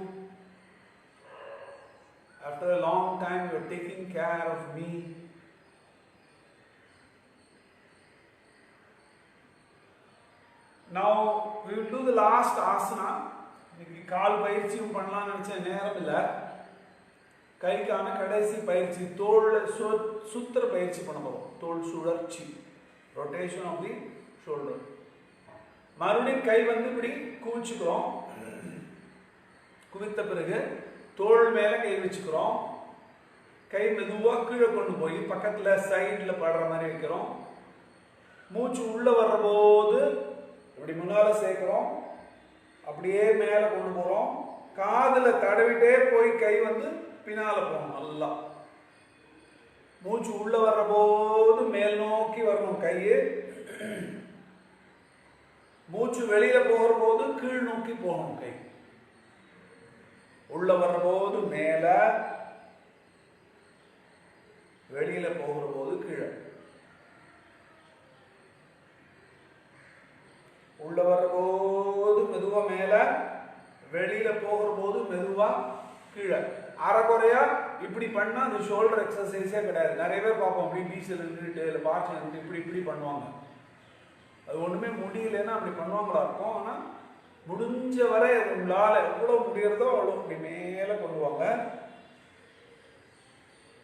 After a long time you are taking care of me. Now we will do the last asana. இன்னைக்கு கால் பயிற்சியும் பண்ணலாம்னு நினைச்ச நேரம் இல்லை. கைக்கான கடைசி பயிற்சி தோள் சுத்திர பயிற்சி பண்ண போறோம். தோள் சுழற்சி, ரொட்டேஷன் ஆஃப் தி ஷோல்டர். மறுபடியும் கை வந்து இப்படி குவிச்சுக்கிறோம். குவித்த பிறகு தோள் மேல கை வச்சுக்கிறோம். கை மெதுவா கீழே கொண்டு போய் பக்கத்துல சைட்ல படுற மாதிரி வைக்கிறோம். மூச்சு உள்ள வர்ற போது இப்படி முன்னால சேர்க்கிறோம். அப்படியே மேல கொண்டு போறோம். காதுல தடவிட்டே போய் கை வந்து பின்னால போகணும். நல்லா மூச்சு உள்ள வர்ற போது மேல் நோக்கி வரணும் கையை. மூச்சு வெளியில போகிற போது கீழ் நோக்கி போகணும் கை. உள்ள வர்ற போது மேல, வெளியில போகிற போது கீழே. உள்ள வர்ற போது மெதுவா மேல, வெளியில போகிற போது மெதுவா கீழே. அரைக்குறையா இப்படி பண்ணா அந்த ஷோல்டர் எக்ஸசைஸே கிடையாது. நிறைய பேர் பார்ப்போம் அப்படி பீச்சில் நின்றுட்டு இல்லை பார்ச்சில் நின்றுட்டு இப்படி இப்படி பண்ணுவாங்க. அது ஒன்றுமே முடியலன்னா அப்படி பண்ணுவாங்களா இருக்கும். ஆனால் முடிஞ்ச வரை உங்களால் எவ்வளோ முடியறதோ அவ்வளோ அப்படி மேலே கொண்டு வாங்க.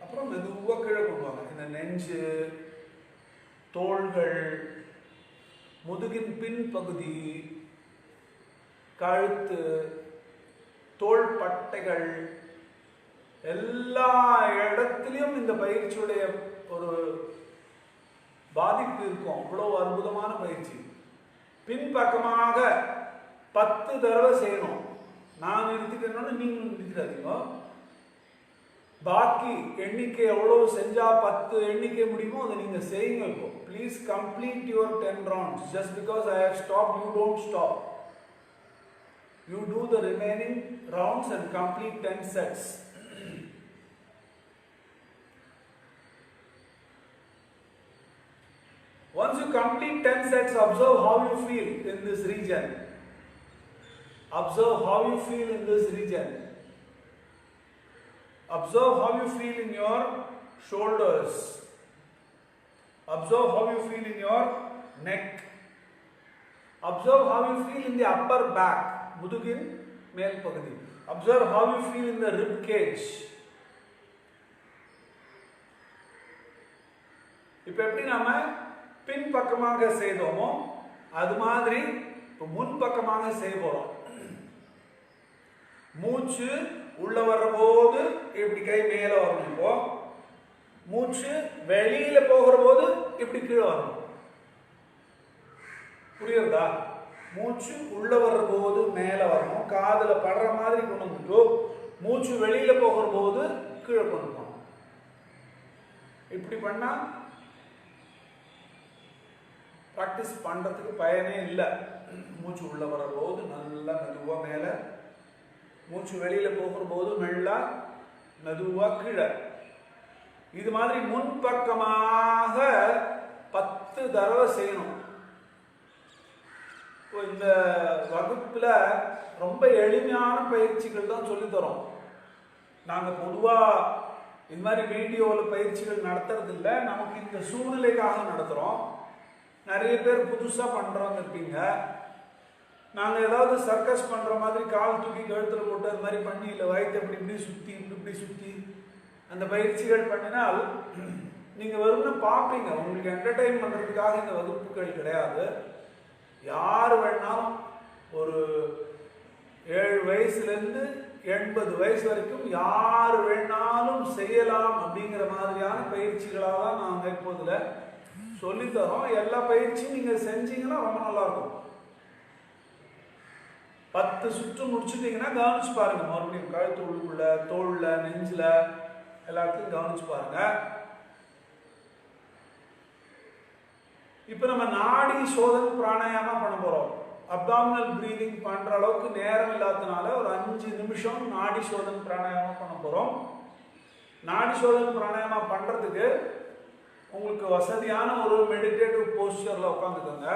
அப்புறம் மெதுவாக கீழே கொண்டு வாங்க. இந்த நெஞ்சு, தோள்கள், முதுகின் பின் பகுதி, கழுத்து, தோள் பட்டைகள், எல்லா இடத்திலையும் இந்த பயிற்சியுடைய ஒரு பாதிப்பு இருக்கும். அவ்வளோ அற்புதமான பயிற்சி. பின்பக்கமாக 10 தடவை செய்யணும். நான் நிறுத்திட்டேன்னு நீங்களும் நிறுத்திடாதீங்க. பாக்கி எண்ணிக்கை எவ்வளோ செஞ்சா 10 எண்ணிக்கை முடியுமோ அதை நீங்க செய்யுங்க. இப்போ please complete your 10 rounds. Just because I have stopped, you don't stop. You do the remaining rounds and complete 10 sets. Once you complete 10 sets, observe how you feel in this region. Observe how you feel in this region. Observe how you feel in your shoulders. Observe how you feel in your neck. Observe how you feel in the upper back, mudugin மேல் பகுதி. Observe how you feel in the rib cage. இப்போ எப்படி நாம பின் பக்கமாக செய்தோமோ அது மாதிரி இப்போ முன் பக்கமாக செய்ய போறோம். மூச்சு உள்ள வர்ற போது இப்படி கை மேல வரணும். இப்போ மூச்சு வெளியில போகிற போது இப்படி கீழே வரணும். புரியுறதா? மூச்சு உள்ள வர்ற போது மேல வரணும், காதுல படுற மாதிரி கொண்டு வந்துட்டு மூச்சு வெளியில போகிற போது கீழே கொண்டு போகணும். இப்படி பண்ணா ப்ராக்டிஸ் பண்ணுறதுக்கு பயனே இல்லை. மூச்சு உள்ளே வரும்போது நல்லா மெதுவாக மேலே, மூச்சு வெளியில் போகிற போது மெதுவாக கீழே. இது மாதிரி முன்பக்கமாக 10 தடவை செய்யணும். இப்போ இந்த வகுப்பில் ரொம்ப எளிமையான பயிற்சிகள் தான் சொல்லித்தரோம். நாங்கள் பொதுவாக இந்த மாதிரி வீடியோவில் பயிற்சிகள் நடத்துறது இல்லை, நமக்கு இந்த சூழ்நிலைக்காக நடத்துகிறோம். நிறைய பேர் புதுசாக பண்ணுறவங்க இருப்பீங்க. நாங்கள் ஏதாவது சர்க்கஸ் பண்ணுற மாதிரி கால் தூக்கி கழுத்தில் போட்டு அது மாதிரி பண்ணி, இல்லை வயிற்று இப்படி இப்படி சுற்றி அந்த பயிற்சிகள் பண்ணினால் நீங்கள் வெறும்னு பார்ப்பீங்க. உங்களுக்கு என்டர்டெயின் பண்ணுறதுக்காக இந்த வகுப்புகள் கிடையாது. யார் வேணாலும் ஒரு 7 வயசுலேருந்து 80 வயசு வரைக்கும் யார் வேணாலும் செய்யலாம் அப்படிங்கிற மாதிரியான பயிற்சிகளாக தான் நாங்கள் இப்போதில் சொல்லித்தரோம். எல்லா பயிற்சியும் நீங்கள் செஞ்சீங்கன்னா ரொம்ப நல்லாயிருக்கும். 10 சுற்று முடிச்சுட்டீங்கன்னா கவனிச்சு பாருங்க. மறுபடியும் கழுத்து உள்ளுக்குள்ள, தோல்ல, நெஞ்சில் எல்லாத்தையும் கவனிச்சு பாருங்க. இப்போ நம்ம நாடி சோதனை பிராணாயாமம் பண்ண போறோம். அப்டாமினல் பிரீதிங் பண்ற அளவுக்கு நேரம் இல்லாதனால ஒரு 5 நிமிஷம் நாடி சோதனை பிராணாயாமம் பண்ண போறோம். நாடி சோதனை பிராணாயாமம் பண்றதுக்கு உங்களுக்கு வசதியான ஒரு மெடிடேட்டிவ் போஸ்டர்ல உட்காந்துக்கோங்க.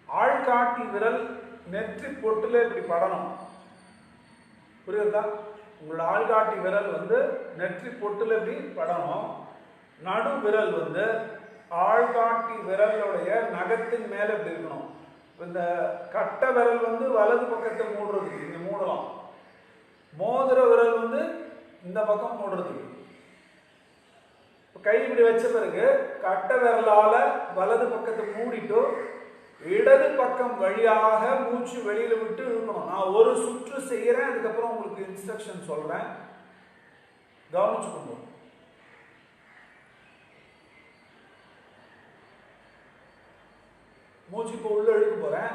ஆள்காட்டி விரல் நெற்றி பொட்டுல இப்படி படணும். புரியுதா? உங்களோட ஆள்காட்டி விரல் நெற்றி பொட்டுல இப்படி படணும். நடு விரல் ஆள்காட்டி விரலுடைய நகத்தின் மேல இப்படி இருக்கணும். இந்த கட்ட விரல் வலது பக்கத்தை மூடுறதுக்கு இங்க மூடலாம். மோதிர விரல் இந்த பக்கம் மூடுறதுக்கு. கை இப்படி வச்ச பிறகு கட்ட விரலால வலது பக்கத்தை மூடிட்டு இடது பக்கம் வழியாக மூச்சு வெளியில விட்டு இழுக்கணும். நான் ஒரு சுற்று செய்யறேன், அதுக்கப்புறம் உங்களுக்கு இன்ஸ்ட்ரக்ஷன் சொல்றேன், கவனிச்சுக்கணும். மூச்சு இப்போ உள்ள இழுக்க போறேன்.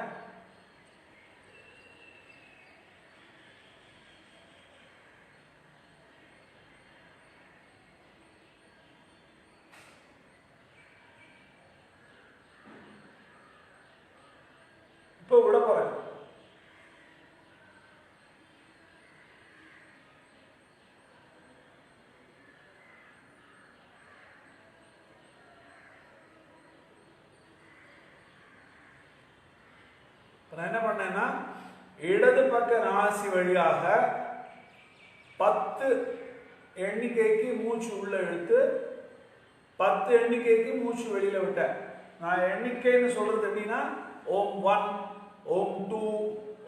இப்போ விட போறேன். நான் என்ன பண்ணேன்னா இடது பக்க நாசி வழியாக 10 எண்ணிக்கைக்கு மூச்சு உள்ள இழுத்து 10 எண்ணிக்கைக்கு மூச்சு வெளியில விட்டேன். நான் எண்ணிக்கைன்னு சொல்றது எப்படின்னா ஓம் 1, ஓம் 2,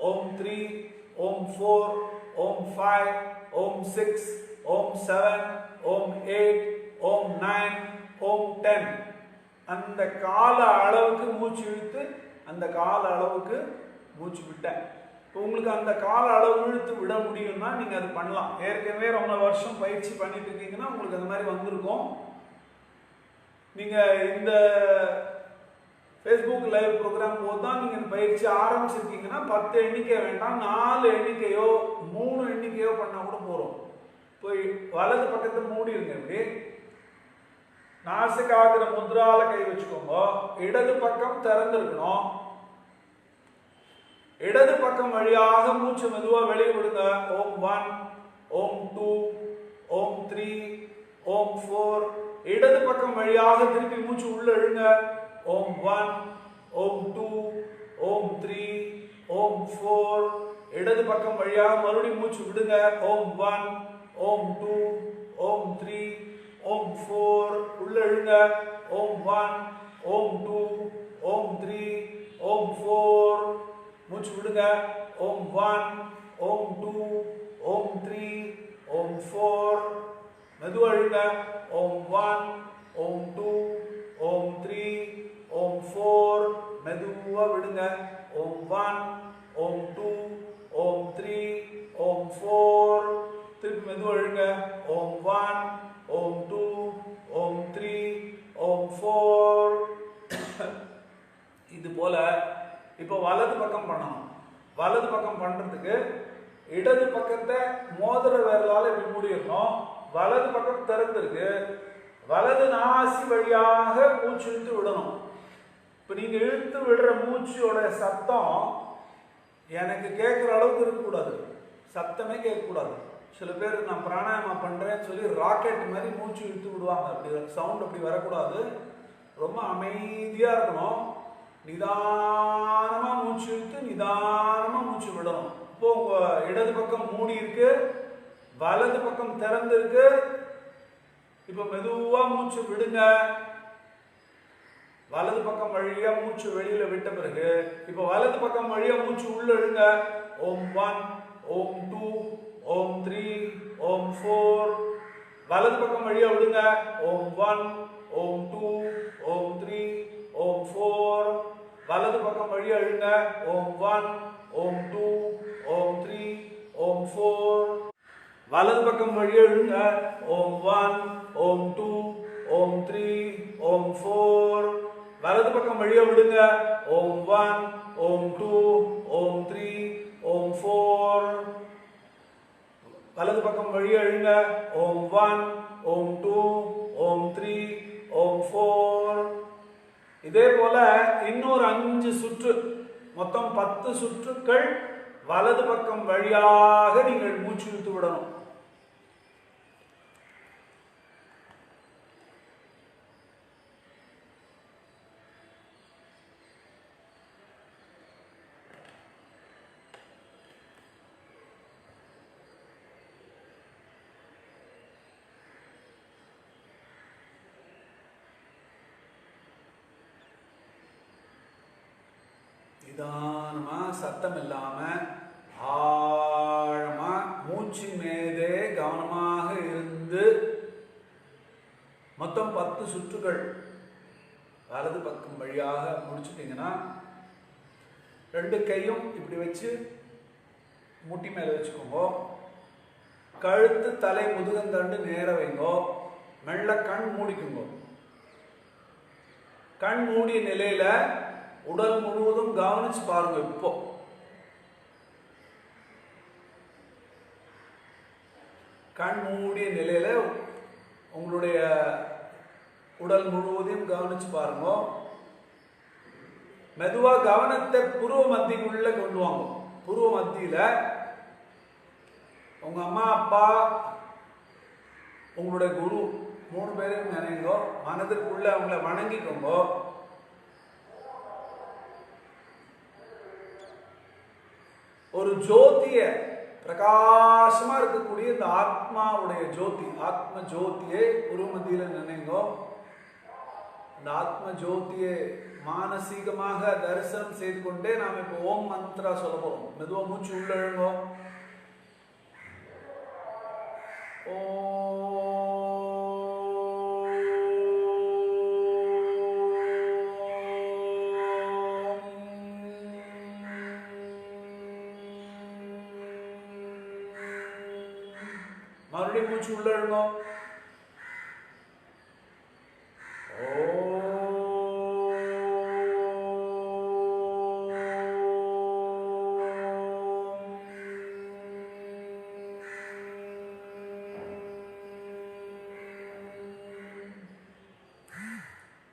ஓம் 3, ஓம் 4, ஓம் 5, ஓம் 6, ஓம் 7, ஓம் 8, ஓம் 9, ஓம் 10 அந்த கால அளவுக்கு மூச்சு இழுத்து அந்த கால அளவுக்கு மூச்சு விட்டேன். இப்போ உங்களுக்கு அந்த கால அளவு இழுத்து விட முடியும்னா நீங்கள் அது பண்ணலாம். ஏற்கனவே ரொம்ப வருஷம் பயிற்சி பண்ணிட்டு இருக்கீங்கன்னா உங்களுக்கு அந்த மாதிரி வந்திருக்கும். நீங்கள் இந்த ஃபேஸ்புக் லைவ் ப்ரோக்ராம் போது தான் நீங்கள் இந்த பயிற்சி ஆரம்பிச்சிருக்கீங்கன்னா 10 எண்ணிக்கை வேண்டாம், 4 எண்ணிக்கையோ 3 எண்ணிக்கையோ பண்ணால் கூட போகிறோம். போய் வலது பக்கத்தை மூடிடுங்க. இப்படி நாசிகாகிர முத்ரால கை வச்சுக்கோங்க. இடது பக்கம் திறந்திருக்கணும். இடது பக்கம் வழியாக மூச்சு மெதுவா வெளியே விடுங்க. ஓம் 1, ஓம் 2, ஓம் 3, ஓம் 4. இடது பக்கம் வழியாக திருப்பி மூச்சு உள்ள இழுங்க. ஓம் 1, ஓம் 2, ஓம் 3, ஓம் 4. இடது பக்கம் வழியாக மறுபடியும் மூச்சு விடுங்க. ஓம் 1, ஓம் 2, ஓம் 3, ஓம் 4. உள்ள இழுங்க. ஓம் 1, ஓம் 2, ஓம் 3, ஓம் 4. மூச்சு விடுங்க. ஓம் 1, ஓம் 2, ஓம் 3, ஓம் 4. மெதுவா இழுங்க. ஓம் 1, ஓம் 2, ஓம் 3, ஓம் 4. மெதுவா விடுங்க. ஓம் 1, ஓம் 2, ஓம் 3, ஓம் 4. திருப்பி மெதுவா இழுங்க. ஓம் 1, ஓம் 2, ஓம் 3, ஓம் 4. இது போல இப்போ வலது பக்கம் பண்ணணும். வலது பக்கம் பண்றதுக்கு இடது பக்கத்தை மோதிர விரலால இப்படி மூடிடணும். வலது பக்கம் திறந்திருக்கு. வலது நாசி வழியாக மூச்சு இழுத்து விடணும். இப்போ நீங்க இழுத்து விடுற மூச்சோட சத்தம் எனக்கு கேட்குற அளவுக்கு இருக்கக்கூடாது, சத்தமே கேட்கக்கூடாது. சில பேர் நான் பிராணாயாமம் பண்றேன்னு சொல்லி ராக்கெட் மாதிரி மூச்சு இழுத்து விடுவாங்க, அப்படி சவுண்ட் அப்படி வரக்கூடாது. ரொம்ப அமைதியா இருக்கணும், நிதானமா மூச்சு இழுத்து நிதானமா மூச்சு விடணும். இப்போ உங்க இடது பக்கம் மூடி இருக்கு, வலது பக்கம் திறந்து இருக்கு. இப்ப மெதுவா மூச்சு விடுங்க. வலது பக்கம் வழியா மூச்சு வெளியில விட்ட பிறகு இப்ப வலது பக்கம் வழியா மூச்சு உள்ள இழுங்க. ஓம் 1, ஓம் 2, ஓம் 3, ஓம் 4. வலது பக்கம் வழியா விடுங்க. ஓம் 1, ஓம் 2, ஓம் 3, ஓம் 4. வலது பக்கம் வழியா இழுங்க. ஓம் 1, ஓம் 2, ஓம் 3, ஓம் 4. வலது பக்கம் வழியா இழுங்க. ஓம் 1, ஓம் 2, ஓம் 3, ஓம் 4. வலது பக்கம் வழியா விடுங்க. ஓம் 1, ஓம் 2, ஓம் 3, ஓம் 4. வலது பக்கம் வழியா இழுங்க. ஓம் 1, ஓம் 2, ஓம் 3, ஓம் 4. இதே போல இன்னொரு 5 சுற்று, மொத்தம் 10 சுற்றுக்கள் வலது பக்கம் வழியாக நீங்கள் மூச்சு இழுத்து விடணும். நிதானமா சத்தம் இல்லாம ஆழமா மூச்சு மீதே கவனமாக இருந்து மொத்தம் 10 சுற்றுகள் வலது பக்கம் வழியாக முடிச்சுட்டீங்கன்னா 2 கையும் இப்படி வச்சு முட்டி மேல வச்சுக்கோங்க. கழுத்து தலை முதுகந்தண்டு நேர வைங்கோ. மெல்ல கண் மூடிக்குங்க. கண் மூடிய நிலையில உடல் முழுவதும் கவனிச்சு பாருங்க. இப்போ கண் மூடிய நிலையில உங்களுடைய உடல் முழுவதையும் கவனிச்சு பாருங்க. மெதுவா கவனத்தை புருவ மத்திக்குள்ள கொண்டு வாங்க. புருவ மத்தியில உங்க அம்மா அப்பா உங்களுடைய குரு 3 பேரையும் நினைங்கோ. மனதிற்குள்ள அவங்கள வணங்கிக்கோங்க. ஒரு ஜோதிய பிரகாசமா இருக்கக்கூடிய இந்த ஆத்மாவுடைய ஜோதி, ஆத்ம ஜோதியை உருவ மத்தியில நினைங்கோ. இந்த ஆத்ம ஜோதியை மானசீகமாக தரிசனம் செய்து கொண்டே நாம் இப்போ ஓம் மந்திரா சொல்ல போறோம். மெதுவா மூச்சு உள்ள இழுங்கோ. மறுபடியும் மூச்சு உள்ள இழுங்கோ.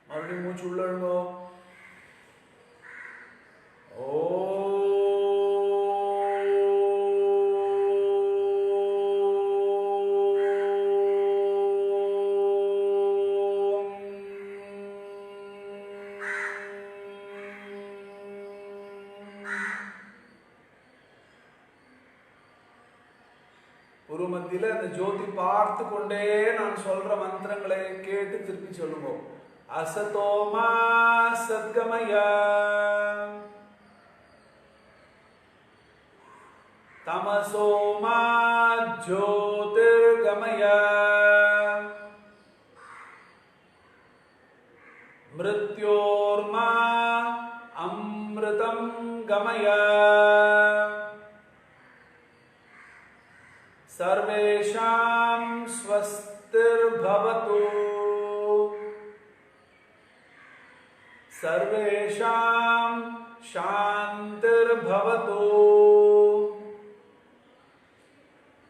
மறுபடியும் மூச்சு உள்ள இழுங்கோ. ஒரு மத்தியில அந்த ஜோதி பார்த்து கொண்டே நான் சொல்ற மந்திரங்களை கேட்டு திருப்பி சொல்லுங்க. அசதோமா சத்கமய, தமசோமா ஜோதிர்கமய, மிருத்யோர்மா அம்ருதம் கமய, सर्वेषां स्वस्तिर्भवतु, सर्वेषां शान्तिर्भवतु,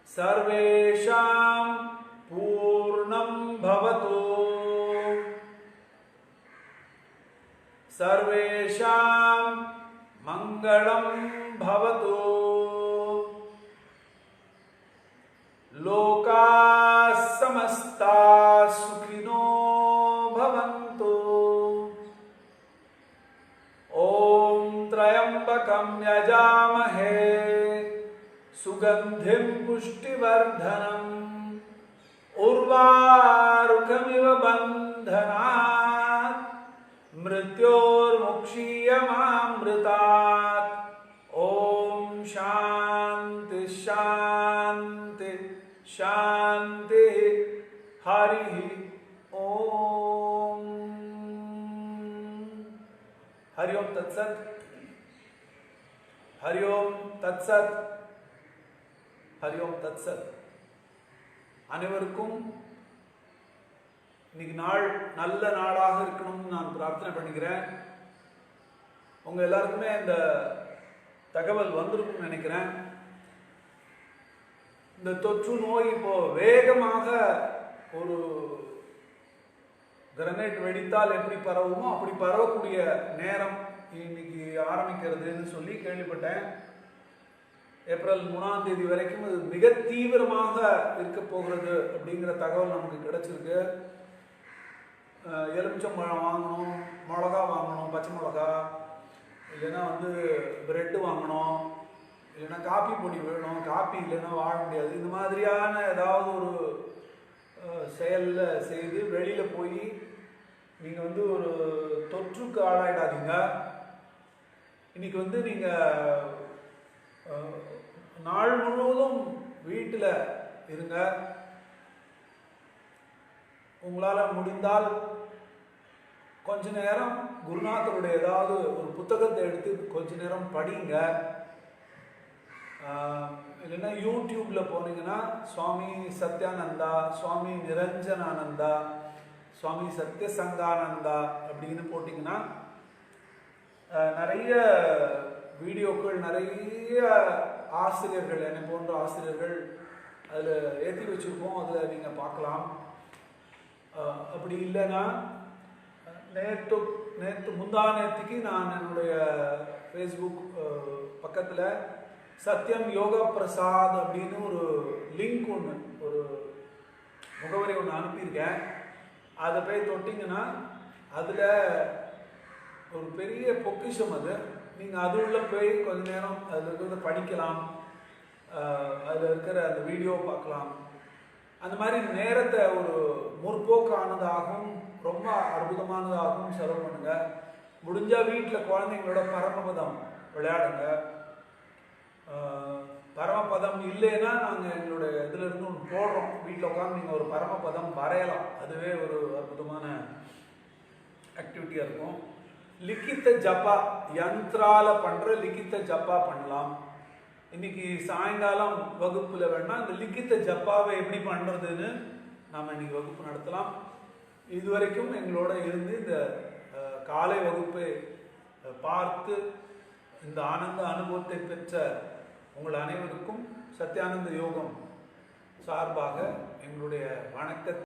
सर्वेषां पूर्णं भवतु. सर्वेषां मंगलं भवतु। लोकाः समस्ताः सुखिनो भवन्तु। ॐ त्र्यम्बकं यजामहे सुगन्धिं पुष्टिवर्धनम् उर्वारुकमिव बन्धनात् मृत्योर्मुक्षीयमामृतात्। ॐ शान्ति शान्ति शान्ति। हरि ओम। हरि ओम तत्सत। हरि ओम तत्सत। हरि ओम तत्सत। அனைவருக்கும் இன்னைக்கு நாள் நல்ல நாளாக இருக்கணும்னு நான் பிரார்த்தனை பண்ணிக்கிறேன். உங்க எல்லாருக்குமே இந்த தகவல் வந்திருக்கும்னு நினைக்கிறேன். இந்த தொற்று நோய் இப்போ வேகமாக ஒரு கிரனேட் வெடித்தால் எப்படி பரவுமோ அப்படி பரவக்கூடிய நேரம் இன்னைக்கு ஆரம்பிக்கிறதுன்னு சொல்லி கேள்விப்பட்டேன். ஏப்ரல் 3ஆம் தேதி வரைக்கும் அது மிக தீவிரமாக இருக்க போகிறது அப்படிங்கிற தகவல் நமக்கு கிடைச்சிருக்கு. எலுமிச்சம்பழம் வாங்கணும், மிளகா வாங்கணும், பச்சை மிளகா, இல்லைன்னா பிரெட்டு வாங்கணும், இல்லைன்னா காப்பி பொடி வேணும், காப்பி இல்லைன்னா வாழ முடியாது. இந்த மாதிரியான ஏதாவது ஒரு செயலில் செய்து வெளியில் போய் நீங்கள் ஒரு தொற்றுக்கு ஆளாயிடாதீங்க. இன்னைக்கு நீங்கள் நாள் முழுவதும் வீட்டில் இருங்க. உங்களால் முடிந்தால் கொஞ்ச நேரம் குருநாதருடைய ஏதாவது ஒரு புத்தகத்தை எடுத்து கொஞ்ச நேரம் படிங்க. இல்லைன்னா யூடியூப்ல போனீங்கன்னா சுவாமி சத்யானந்தா, சுவாமி நிரஞ்சனானந்தா, சுவாமி சத்யசங்கானந்தா அப்படின்னு போட்டிங்கன்னா நிறைய வீடியோக்கள், நிறைய ஆசிரியர்கள், என்னை போன்ற ஆசிரியர்கள் அதில் ஏற்றி வச்சுருக்கோம். அதில் நீங்கள் பார்க்கலாம். அப்படி இல்லைன்னா நேற்று முந்தா நேற்றுக்கு நான் என்னுடைய ஃபேஸ்புக் பக்கத்தில் சத்யம் யோகா பிரசாத் அப்படின்னு ஒரு லிங்க் ஒன்று, ஒரு முகவரி ஒன்று அனுப்பியிருக்கேன். அதை போய் தொட்டிங்கன்னா அதில் ஒரு பெரிய பொக்கிஷம் அது. நீங்கள் அது உள்ள போய் கொஞ்ச நேரம் அதில் இருக்கிறத படிக்கலாம், அதில் இருக்கிற அந்த வீடியோ பார்க்கலாம். அந்த மாதிரி நேரத்தை ஒரு முற்போக்கானதாகவும் ரொம்ப அற்புதமானதாகவும் செலவு பண்ணுங்க. முடிஞ்சால் வீட்டில் குழந்தைங்களோட பரமபதம் விளையாடுங்க. பரமபதம் இல்லைன்னா நாங்கள் எங்களுடைய இதிலிருந்து ஒன்று போடுறோம். வீட்டில் உட்காந்து நீங்கள் ஒரு பரமபதம் வரையலாம். அதுவே ஒரு அற்புதமான ஆக்டிவிட்டியாக இருக்கும். லிக்கித்த ஜப்பா, யந்திரால பண்ணுற லிக்கித்த ஜப்பா பண்ணலாம். இன்னைக்கு சாயங்காலம் வகுப்பில் வேணா இந்த லிக்கித்த ஜப்பாவை எப்படி பண்ணுறதுன்னு நாம் இன்னைக்கு வகுப்பு நடத்தலாம். இதுவரைக்கும் எங்களோட இருந்து இந்த காலை வகுப்பை பார்த்து இந்த ஆனந்த அனுபவத்தை பெற்ற உங்கள் அனைவருக்கும் சத்யானந்த யோகம் சார்பாக எங்களுடைய வணக்கத்தை